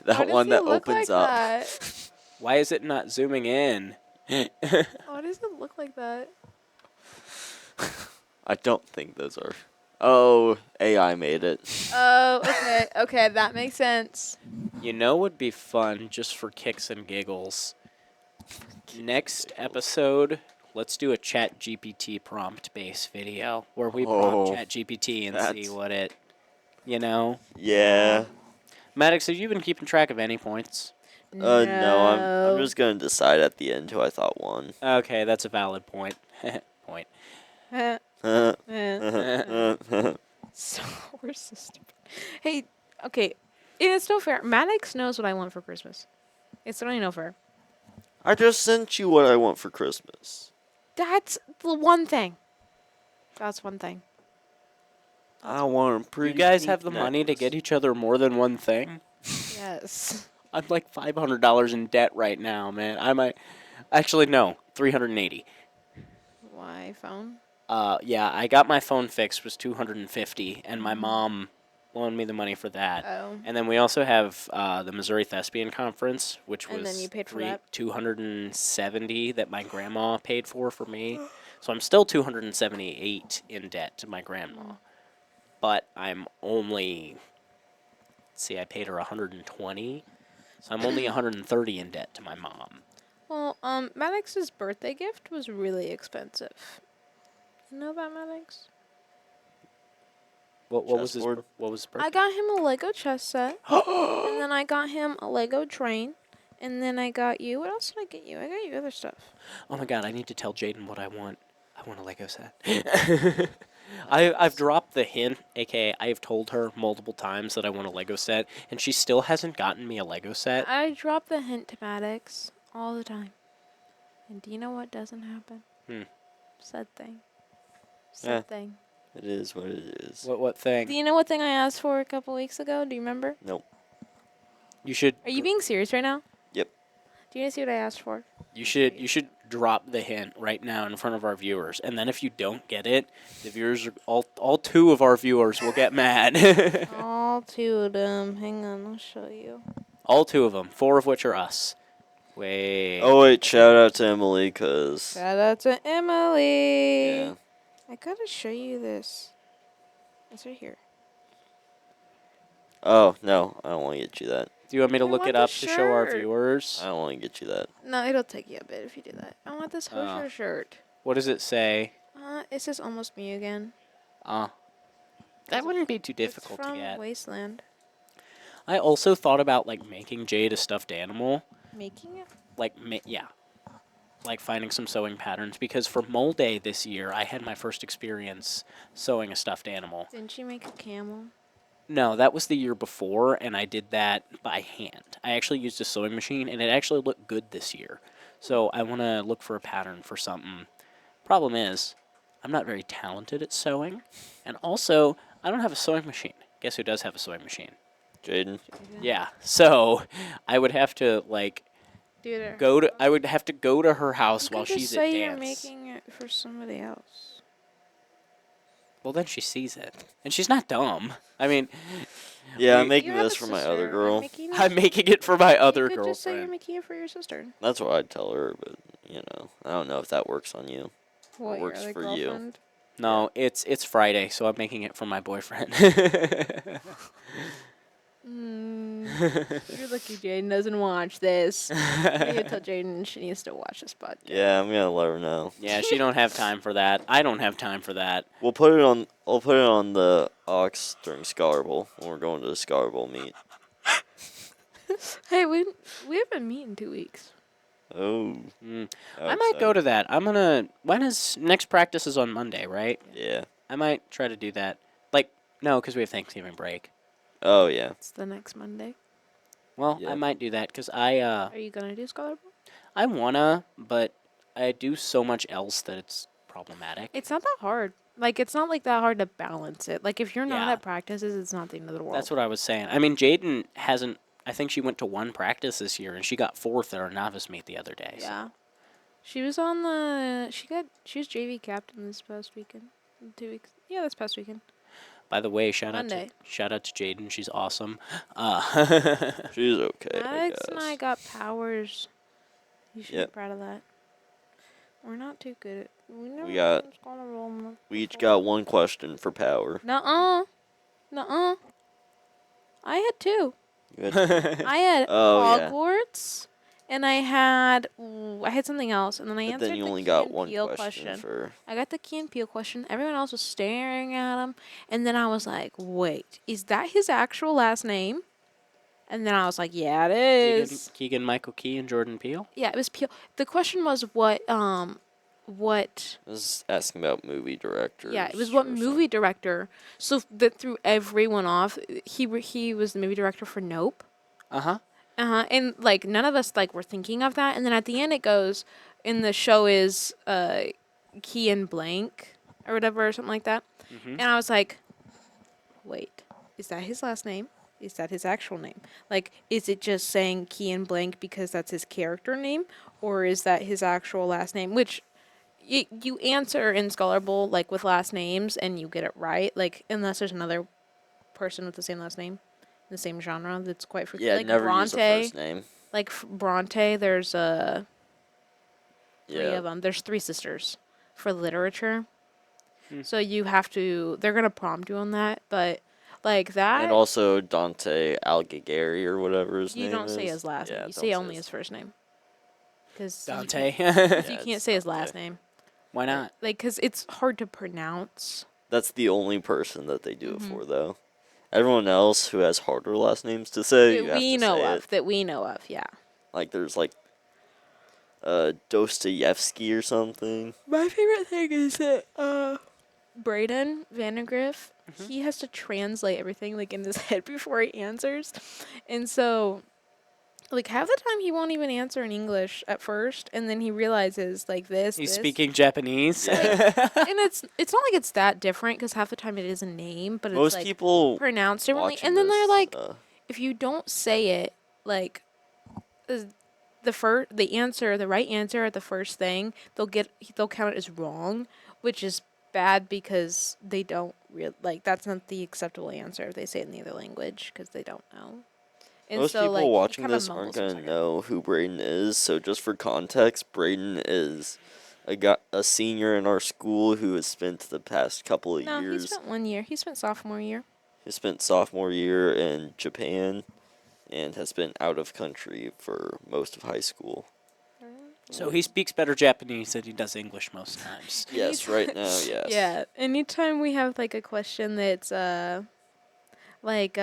[SPEAKER 3] That
[SPEAKER 1] Why does
[SPEAKER 3] one
[SPEAKER 1] he
[SPEAKER 3] that
[SPEAKER 1] look
[SPEAKER 3] opens
[SPEAKER 1] like
[SPEAKER 3] up.
[SPEAKER 1] That?
[SPEAKER 2] Why is it not zooming in?
[SPEAKER 1] Why does it look like that?
[SPEAKER 3] I don't think those are. Oh, AI made it.
[SPEAKER 1] Oh, okay. Okay, that makes sense.
[SPEAKER 2] You know what would be fun just for kicks and giggles? Next episode, let's do a Chat GPT prompt based video where we prompt
[SPEAKER 3] Oh,
[SPEAKER 2] Chat GPT and see
[SPEAKER 3] that's-
[SPEAKER 2] what it, you know?
[SPEAKER 3] Yeah.
[SPEAKER 2] Maddox, have you been keeping track of any points?
[SPEAKER 3] No, I'm just gonna decide at the end who I thought won.
[SPEAKER 2] Okay, that's a valid point. Point.
[SPEAKER 1] So we're so stupid. Hey, okay. It's no fair. Maddox knows what I want for Christmas. It's really no fair.
[SPEAKER 3] I just sent you what I want for Christmas.
[SPEAKER 1] That's the one thing. That's one thing.
[SPEAKER 3] I want a pretty.
[SPEAKER 2] You guys
[SPEAKER 3] sweet
[SPEAKER 2] have the money to
[SPEAKER 3] necklace.
[SPEAKER 2] get each other more than one thing?
[SPEAKER 1] Yes.
[SPEAKER 2] I'm like $500 in debt right now, man. I might. Actually, no. $380.
[SPEAKER 1] Why phone?
[SPEAKER 2] Yeah, I got my phone fixed, was $250, and my mom loaned me the money for that.
[SPEAKER 1] Oh.
[SPEAKER 2] And then we also have the Missouri Thespian Conference, which
[SPEAKER 1] And then
[SPEAKER 2] was
[SPEAKER 1] you paid for that?
[SPEAKER 2] $270 that my grandma paid for me. So I'm still $278 in debt to my grandma. But I'm only, see, I paid her $120, so I'm only $130 in debt to my mom.
[SPEAKER 1] Well, Maddox's birthday gift was really expensive. You know about Maddox?
[SPEAKER 2] What was his
[SPEAKER 3] Chessboard?
[SPEAKER 2] what was his
[SPEAKER 1] I
[SPEAKER 2] birthday?
[SPEAKER 1] got him a Lego chess set, and then I got him a Lego train, and then I got you. What else did I get you? I got you other stuff.
[SPEAKER 2] Oh my god, I need to tell Jaden what I want. I want a Lego set. I've dropped the hint, aka I've told her multiple times that I want a Lego set, and she still hasn't gotten me a Lego set.
[SPEAKER 1] I drop the hint to Maddox all the time. And do you know what doesn't happen? Said thing. Said thing.
[SPEAKER 3] It is what it is.
[SPEAKER 2] What
[SPEAKER 1] Do
[SPEAKER 2] thing?
[SPEAKER 1] you know what thing I asked for a couple weeks ago? Do you remember?
[SPEAKER 3] Nope.
[SPEAKER 2] You should
[SPEAKER 1] Are you being serious right now?
[SPEAKER 3] Yep.
[SPEAKER 1] Do you want to see what I asked for?
[SPEAKER 2] you should drop the hint right now in front of our viewers, and then if you don't get it, the viewers are, all two of our viewers will get mad.
[SPEAKER 1] All two of them. Hang on, I'll show you.
[SPEAKER 2] All two of them, four of which are us. Wait.
[SPEAKER 3] Oh wait, shout out to Emily, cause
[SPEAKER 1] Shout out to Emily.
[SPEAKER 3] yeah.
[SPEAKER 1] I gotta show you this. It's right here.
[SPEAKER 3] Oh no, I don't want to get you that.
[SPEAKER 2] Do you want me to
[SPEAKER 1] I
[SPEAKER 2] look
[SPEAKER 1] want
[SPEAKER 2] it
[SPEAKER 1] the
[SPEAKER 2] up to show our
[SPEAKER 1] shirt.
[SPEAKER 2] viewers?
[SPEAKER 3] I don't want to get you that.
[SPEAKER 1] No, it'll take you a bit if you do that. I want this
[SPEAKER 2] Oh.
[SPEAKER 1] Hosher shirt.
[SPEAKER 2] What does it say?
[SPEAKER 1] It says almost me again.
[SPEAKER 2] That wouldn't be too difficult
[SPEAKER 1] it's from
[SPEAKER 2] to get.
[SPEAKER 1] Wasteland.
[SPEAKER 2] I also thought about like making Jade a stuffed animal,
[SPEAKER 1] Making it?
[SPEAKER 2] like like finding some sewing patterns because for Mole Day this year I had my first experience sewing a stuffed animal.
[SPEAKER 1] Didn't you make a camel?
[SPEAKER 2] No, that was the year before, and I did that by hand. I actually used a sewing machine, and it actually looked good this year. So I want to look for a pattern for something. Problem is, I'm not very talented at sewing, and also I don't have a sewing machine. Guess who does have a sewing machine?
[SPEAKER 3] Jaden.
[SPEAKER 2] Yeah. So I would have to like
[SPEAKER 1] Dude,
[SPEAKER 2] I would have to go to her house while
[SPEAKER 1] just
[SPEAKER 2] she's
[SPEAKER 1] say
[SPEAKER 2] at
[SPEAKER 1] you're
[SPEAKER 2] dance.
[SPEAKER 1] making it for somebody else.
[SPEAKER 2] Well, then she sees it, and she's not dumb. I mean,
[SPEAKER 3] Yeah, I'm
[SPEAKER 2] You
[SPEAKER 3] making
[SPEAKER 1] You have
[SPEAKER 3] this
[SPEAKER 1] a
[SPEAKER 3] for my
[SPEAKER 1] sister.
[SPEAKER 3] other
[SPEAKER 1] I'm
[SPEAKER 3] girl.
[SPEAKER 1] making
[SPEAKER 2] I'm making it for my other
[SPEAKER 1] you could just say you're
[SPEAKER 2] girlfriend.
[SPEAKER 1] making it for your sister.
[SPEAKER 3] That's what I'd tell her, but you know, I don't know if that works on you.
[SPEAKER 1] What,
[SPEAKER 3] works
[SPEAKER 1] your other
[SPEAKER 3] for you.
[SPEAKER 1] girlfriend?
[SPEAKER 2] No, it's Friday, so I'm making it for my boyfriend.
[SPEAKER 1] You're lucky Jaden doesn't watch this. I'm gonna tell Jaden she needs to watch this podcast.
[SPEAKER 3] Yeah, I'm gonna let her know.
[SPEAKER 2] Yeah, she don't have time for that. I don't have time for that.
[SPEAKER 3] We'll put it on. I'll put it on the Ox during Scholar Bowl when we're going to the Scholar Bowl meet.
[SPEAKER 1] Hey, we have a meet in 2 weeks.
[SPEAKER 3] Oh.
[SPEAKER 2] I might go to that. I'm gonna. When is next practice is on Monday, right?
[SPEAKER 3] Yeah.
[SPEAKER 2] I might try to do that. Like, no, because we have Thanksgiving break.
[SPEAKER 3] Oh yeah.
[SPEAKER 1] It's the next Monday.
[SPEAKER 2] Well,
[SPEAKER 3] Yeah.
[SPEAKER 2] I might do that because I
[SPEAKER 1] Are you gonna do Scholar Bowl?
[SPEAKER 2] I wanna, but I do so much else that it's problematic.
[SPEAKER 1] It's not that hard. Like, it's not like that hard to balance it. Like, if you're not
[SPEAKER 2] Yeah.
[SPEAKER 1] at practices, it's not the end of the world.
[SPEAKER 2] That's what I was saying. I mean, Jaden hasn't. I think she went to one practice this year, and she got fourth at our novice meet the other day. so-
[SPEAKER 1] Yeah. She was on the. She was JV captain this past weekend. 2 weeks. Yeah, this past weekend.
[SPEAKER 2] By the way, shout
[SPEAKER 1] Monday.
[SPEAKER 2] out to Jaden. She's awesome.
[SPEAKER 3] She's okay.
[SPEAKER 1] Alex
[SPEAKER 3] I
[SPEAKER 1] and
[SPEAKER 3] guess.
[SPEAKER 1] I got powers. You should
[SPEAKER 3] Yep.
[SPEAKER 1] be proud of that. We're not too good at. We never
[SPEAKER 3] got-
[SPEAKER 1] done Scholar Bowl
[SPEAKER 3] We each
[SPEAKER 1] before.
[SPEAKER 3] got one question for power.
[SPEAKER 1] Nuh-uh. Nuh-uh. I had two.
[SPEAKER 3] You had-
[SPEAKER 1] I had
[SPEAKER 3] Oh, yeah.
[SPEAKER 1] Hogwarts, and I had something else, and then I
[SPEAKER 3] but
[SPEAKER 1] answered
[SPEAKER 3] then you
[SPEAKER 1] the
[SPEAKER 3] only
[SPEAKER 1] Key
[SPEAKER 3] got
[SPEAKER 1] and
[SPEAKER 3] one
[SPEAKER 1] Peele
[SPEAKER 3] question for.
[SPEAKER 1] I got the Key and Peele question. Everyone else was staring at him, and then I was like, "Wait, is that his actual last name?" And then I was like, "Yeah, it is."
[SPEAKER 2] Keegan Michael Key and Jordan Peele.
[SPEAKER 1] Yeah, it was Peele. The question was what.
[SPEAKER 3] I was asking about movie directors.
[SPEAKER 1] Yeah, it was what
[SPEAKER 3] or
[SPEAKER 1] movie director. So that threw everyone off. He was the movie director for Nope. And like none of us like were thinking of that. And then at the end it goes, in the show is Key and Blank or whatever or something like that. And I was like, wait, is that his last name? Is that his actual name? Like, is it just saying Key and Blank because that's his character name, or is that his actual last name? Which you answer in Scholarable like with last names and you get it right. Like unless there's another person with the same last name, the same genre that's quite frequent.
[SPEAKER 3] Yeah,
[SPEAKER 1] Like
[SPEAKER 3] never use a
[SPEAKER 1] Bronte.
[SPEAKER 3] first name.
[SPEAKER 1] Like Bronte, there's three
[SPEAKER 3] Yeah.
[SPEAKER 1] of them. There's three sisters for literature.
[SPEAKER 2] Hmm.
[SPEAKER 1] So you have to. They're gonna prompt you on that, but like that.
[SPEAKER 3] And also Dante Alighieri or whatever his
[SPEAKER 1] you
[SPEAKER 3] name
[SPEAKER 1] don't
[SPEAKER 3] is.
[SPEAKER 1] say his last
[SPEAKER 3] Yeah,
[SPEAKER 1] name. You
[SPEAKER 3] don't
[SPEAKER 1] say only
[SPEAKER 3] his
[SPEAKER 1] his first name. Because
[SPEAKER 2] Dante.
[SPEAKER 1] you
[SPEAKER 3] Yeah,
[SPEAKER 1] can't
[SPEAKER 3] it's
[SPEAKER 1] say his
[SPEAKER 3] Dante.
[SPEAKER 1] last name.
[SPEAKER 2] Why not?
[SPEAKER 1] Like, because it's hard to pronounce.
[SPEAKER 3] That's the only person that they do it
[SPEAKER 1] Mm-hmm.
[SPEAKER 3] for, though. Everyone else who has harder last names to say, you
[SPEAKER 1] That
[SPEAKER 3] have
[SPEAKER 1] we
[SPEAKER 3] to
[SPEAKER 1] know
[SPEAKER 3] say
[SPEAKER 1] of.
[SPEAKER 3] it.
[SPEAKER 1] That we know of, yeah.
[SPEAKER 3] Like there's like Dostoevsky or something.
[SPEAKER 1] My favorite thing is that Braden Vandergriff, he has to translate everything like in his head before he answers. And so like half the time he won't even answer in English at first, and then he realizes like this.
[SPEAKER 2] He's
[SPEAKER 1] this.
[SPEAKER 2] speaking Japanese.
[SPEAKER 3] Yeah.
[SPEAKER 1] And it's not like it's that different because half the time it is a name, but
[SPEAKER 3] Most
[SPEAKER 1] it's like
[SPEAKER 3] people
[SPEAKER 1] pronounced differently.
[SPEAKER 3] watching
[SPEAKER 1] And then they're
[SPEAKER 3] this,
[SPEAKER 1] like, if you don't say it like the answer, the right answer at the first thing, they'll count it as wrong, which is bad because they don't like that's not the acceptable answer if they say it in the other language because they don't know. And
[SPEAKER 3] most
[SPEAKER 1] so,
[SPEAKER 3] people
[SPEAKER 1] like, he
[SPEAKER 3] watching
[SPEAKER 1] kinda
[SPEAKER 3] this aren't
[SPEAKER 1] mumbles for a
[SPEAKER 3] gonna
[SPEAKER 1] second.
[SPEAKER 3] know who Braden is. So just for context, Braden is a senior in our school who has spent the past couple of
[SPEAKER 1] No, he
[SPEAKER 3] years.
[SPEAKER 1] spent 1 year. He spent sophomore year.
[SPEAKER 3] He spent sophomore year in Japan, and has been out of country for most of high school.
[SPEAKER 2] So he speaks better Japanese than he does English most times.
[SPEAKER 3] Yes, right now, yes.
[SPEAKER 1] Yeah. Anytime we have like a question that's like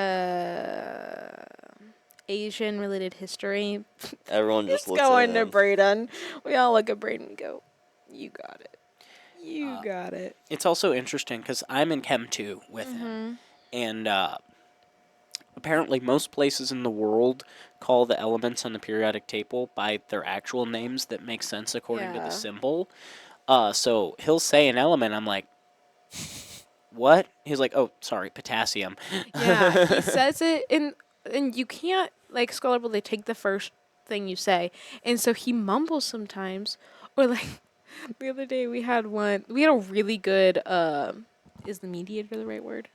[SPEAKER 1] Asian related history,
[SPEAKER 3] Everyone just
[SPEAKER 1] it's
[SPEAKER 3] looks at
[SPEAKER 1] going to
[SPEAKER 3] him.
[SPEAKER 1] Braden. We all look at Braden and go, "You got it. You got it."
[SPEAKER 2] It's also interesting because I'm in Chem 2 with him. And apparently most places in the world call the elements on the periodic table by their actual names that make sense according to
[SPEAKER 1] Yeah.
[SPEAKER 2] the symbol. So he'll say an element, I'm like, what? He's like, oh, sorry, potassium.
[SPEAKER 1] Yeah, he says it, and you can't like Scholarable. They take the first thing you say, and so he mumbles sometimes. Or like the other day, we had a really good. Is the mediator the right word?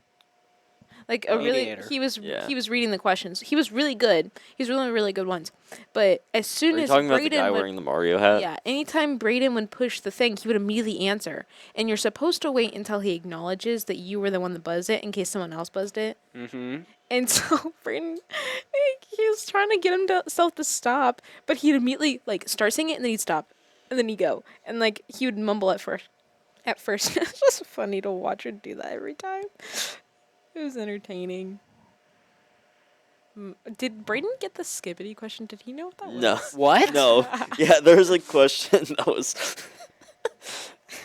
[SPEAKER 1] Like a really,
[SPEAKER 2] Mediator.
[SPEAKER 3] Yeah.
[SPEAKER 1] he was reading the questions. He was really good. He's really really good ones. But as soon
[SPEAKER 3] Are you
[SPEAKER 1] as
[SPEAKER 3] talking about the
[SPEAKER 1] Braden
[SPEAKER 3] guy
[SPEAKER 1] would,
[SPEAKER 3] wearing the Mario hat?
[SPEAKER 1] yeah, anytime Braden would push the thing, he would immediately answer. And you're supposed to wait until he acknowledges that you were the one that buzzed it in case someone else buzzed it.
[SPEAKER 2] Mm-hmm.
[SPEAKER 1] And so Braden, he was trying to get himself to stop, but he'd immediately like start singing it and then he'd stop, and then he'd go, and like he would mumble at first. It's just funny to watch her do that every time. It was entertaining. Did Braden get the skibbity question? Did he know what that was?
[SPEAKER 3] No.
[SPEAKER 2] What?
[SPEAKER 3] No. Yeah, there's a question that was.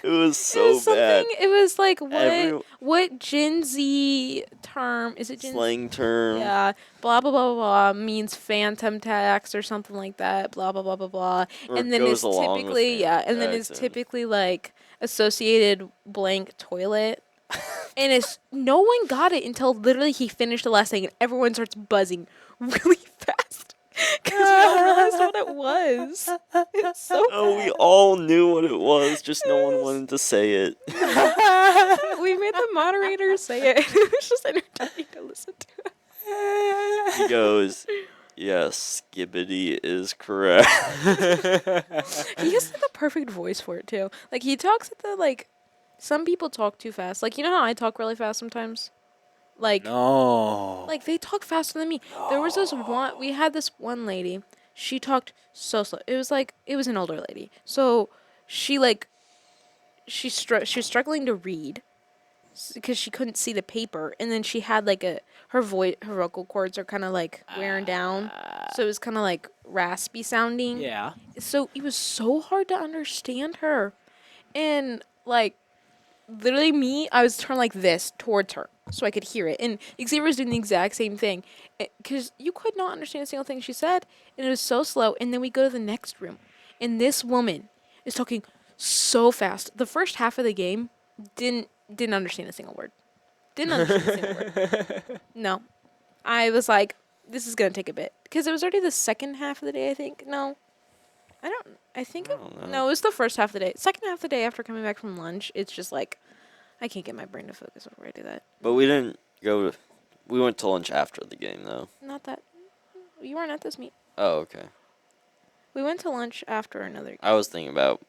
[SPEAKER 3] It was so
[SPEAKER 1] it was
[SPEAKER 3] bad.
[SPEAKER 1] It was like
[SPEAKER 3] Every-
[SPEAKER 1] what Gen Z term is it? Gen
[SPEAKER 3] Slang term.
[SPEAKER 1] Yeah, blah blah blah blah blah means phantom tax or something like that. Blah blah blah blah blah.
[SPEAKER 3] Or
[SPEAKER 1] And then
[SPEAKER 3] goes
[SPEAKER 1] it's
[SPEAKER 3] along with
[SPEAKER 1] typically
[SPEAKER 3] phantom
[SPEAKER 1] and then it's
[SPEAKER 3] tax and-
[SPEAKER 1] typically like associated blank toilet. And it's no one got it until literally he finished the last thing, and everyone starts buzzing really fast because we all realized what it was. It's so
[SPEAKER 3] Oh, we all knew what it was, just no one wanted to say it.
[SPEAKER 1] we made the moderator say it. It was just entertaining to listen to.
[SPEAKER 3] He goes, yes, Skibbity is correct.
[SPEAKER 1] He has like the perfect voice for it too. Like he talks at the like. Some people talk too fast. Like you know how I talk really fast sometimes. Like
[SPEAKER 2] No.
[SPEAKER 1] like they talk faster than me. There was this one. We had this one lady. She talked so slow. It was an older lady. So she like she was struggling to read because she couldn't see the paper, and then she had like her vocal cords are kind of like wearing down, so it was kind of like raspy sounding.
[SPEAKER 2] Yeah.
[SPEAKER 1] So it was so hard to understand her, and like literally me, I was turned like this towards her so I could hear it, and Xavier was doing the exact same thing because you could not understand a single thing she said, and it was so slow. And then we go to the next room, and this woman is talking so fast. The first half of the game didn't understand a single word. Didn't understand a single word. No, I was like, this is gonna take a bit because it was already the second half of the day. I think no, I think
[SPEAKER 3] I don't know.
[SPEAKER 1] no, it was the first half of the day. Second half of the day after coming back from lunch, it's just like I can't get my brain to focus before I do that.
[SPEAKER 3] But we didn't go. We went to lunch after the game, though.
[SPEAKER 1] Not that you weren't at this meet.
[SPEAKER 3] Oh, okay.
[SPEAKER 1] We went to lunch after another game.
[SPEAKER 3] I was thinking about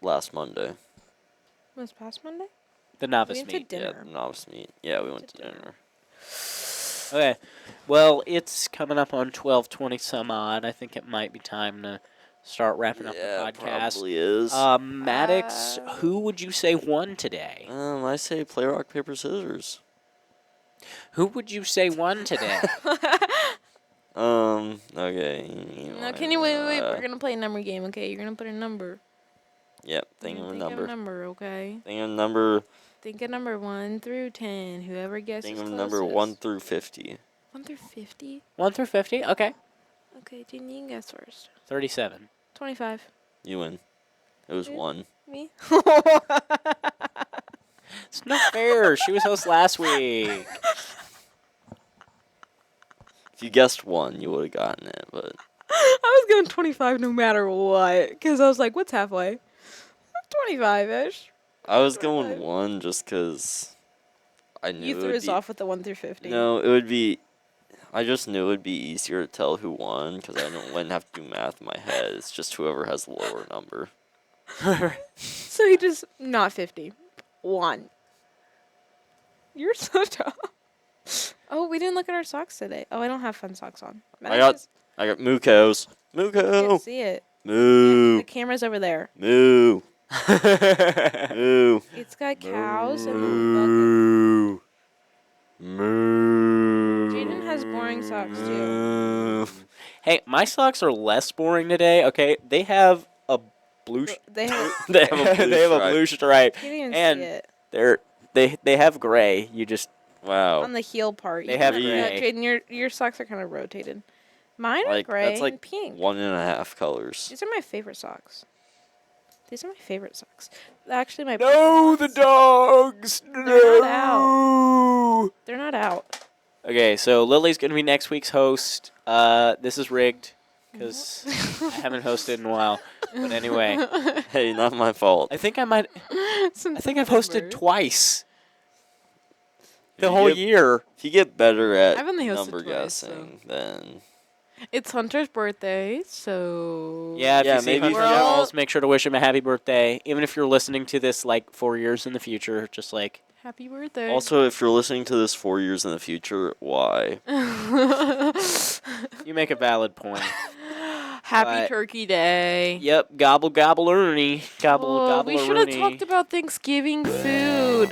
[SPEAKER 3] last Monday.
[SPEAKER 1] Was past Monday?
[SPEAKER 2] The
[SPEAKER 1] We
[SPEAKER 2] novice
[SPEAKER 1] went to
[SPEAKER 2] meet.
[SPEAKER 1] dinner.
[SPEAKER 3] Yeah, the novice meet. Yeah, we went to
[SPEAKER 1] dinner.
[SPEAKER 3] dinner.
[SPEAKER 2] Okay. Well, it's coming up on 12:20 some odd. I think it might be time to start wrapping up the
[SPEAKER 3] Yeah,
[SPEAKER 2] podcast.
[SPEAKER 3] probably is.
[SPEAKER 2] Maddox, who would you say won today?
[SPEAKER 3] I say play rock paper scissors.
[SPEAKER 2] Who would you say won today?
[SPEAKER 3] Okay.
[SPEAKER 1] No, can you wait? We're gonna play a number game, okay? You're gonna put a number.
[SPEAKER 3] Yep. Think of a
[SPEAKER 1] Think
[SPEAKER 3] number.
[SPEAKER 1] of a number, okay?
[SPEAKER 3] Think of a number.
[SPEAKER 1] Think of number 1 through 10. Whoever guesses
[SPEAKER 3] Think of a
[SPEAKER 1] closest.
[SPEAKER 3] number 1 through 50.
[SPEAKER 1] 1 through 50.
[SPEAKER 2] 1 through 50? Okay.
[SPEAKER 1] Okay, Jen, you can guess first.
[SPEAKER 2] 37.
[SPEAKER 1] 25.
[SPEAKER 3] You win. It was
[SPEAKER 1] Really?
[SPEAKER 3] 1.
[SPEAKER 1] Me?
[SPEAKER 2] It's not fair. She was host last week.
[SPEAKER 3] If you guessed 1, you would have gotten it, but
[SPEAKER 1] I was going 25 no matter what, because I was like, what's halfway? 25-ish.
[SPEAKER 3] I was going
[SPEAKER 1] 25.
[SPEAKER 3] 1 just because I knew
[SPEAKER 1] You
[SPEAKER 3] it
[SPEAKER 1] threw
[SPEAKER 3] would
[SPEAKER 1] us
[SPEAKER 3] be.
[SPEAKER 1] off with the 1 through 50.
[SPEAKER 3] No, it would be. I just knew it would be easier to tell who won because wouldn't have to do math in my head. It's just whoever has the lower number.
[SPEAKER 1] So he just, not 50. 1. You're so dumb. Oh, we didn't look at our socks today. Oh, I don't have fun socks on.
[SPEAKER 3] I got Mukos.
[SPEAKER 1] I can't
[SPEAKER 3] Muko.
[SPEAKER 1] see it.
[SPEAKER 3] Moo.
[SPEAKER 1] The camera's over there.
[SPEAKER 3] Moo. Moo.
[SPEAKER 1] It's got cows and a bucket.
[SPEAKER 3] Moo. Moo.
[SPEAKER 1] Jaden has boring socks too.
[SPEAKER 3] Moo.
[SPEAKER 2] Hey, my socks are less boring today, okay? They have a blue
[SPEAKER 1] They have.
[SPEAKER 3] They have a blue
[SPEAKER 2] they have a
[SPEAKER 3] stripe.
[SPEAKER 2] blue stripe.
[SPEAKER 1] Can't even
[SPEAKER 2] And
[SPEAKER 1] see it
[SPEAKER 2] they have gray. You just
[SPEAKER 3] Wow.
[SPEAKER 1] on the heel part.
[SPEAKER 2] They
[SPEAKER 1] You
[SPEAKER 2] have
[SPEAKER 1] can-
[SPEAKER 2] gray.
[SPEAKER 1] Jaden, your socks are kind of rotated. Mine are
[SPEAKER 3] Like
[SPEAKER 1] gray
[SPEAKER 3] that's like
[SPEAKER 1] and pink.
[SPEAKER 3] 1.5 colors.
[SPEAKER 1] These are my favorite socks. These are my favorite socks. Actually, my
[SPEAKER 2] No, the dogs.
[SPEAKER 1] They're not They're not out.
[SPEAKER 2] Okay, so Lily's gonna be next week's host. This is rigged because I haven't hosted in a while. But anyway,
[SPEAKER 3] Hey, not my fault.
[SPEAKER 2] I think I might.
[SPEAKER 1] Since
[SPEAKER 2] I think I've hosted
[SPEAKER 1] December.
[SPEAKER 2] twice the
[SPEAKER 3] You
[SPEAKER 2] whole
[SPEAKER 3] get-
[SPEAKER 2] year.
[SPEAKER 3] If you get better at
[SPEAKER 1] I've only hosted
[SPEAKER 3] number
[SPEAKER 1] twice, so.
[SPEAKER 3] guessing, then
[SPEAKER 1] It's Hunter's birthday, so
[SPEAKER 2] Yeah, if
[SPEAKER 3] Yeah,
[SPEAKER 2] you see
[SPEAKER 3] maybe
[SPEAKER 2] Hunter
[SPEAKER 1] if you-
[SPEAKER 2] Falls, make sure to wish him a happy birthday. Even if you're listening to this like 4 years in the future, just like
[SPEAKER 1] happy birthday.
[SPEAKER 3] also if you're listening to this 4 years in the future, why?
[SPEAKER 2] you make a valid point.
[SPEAKER 1] Happy
[SPEAKER 2] But-
[SPEAKER 1] Turkey Day.
[SPEAKER 2] Yep, gobble gobble Ernie, gobble
[SPEAKER 1] Oh,
[SPEAKER 2] gobble
[SPEAKER 1] we should have
[SPEAKER 2] Ernie.
[SPEAKER 1] talked about Thanksgiving food.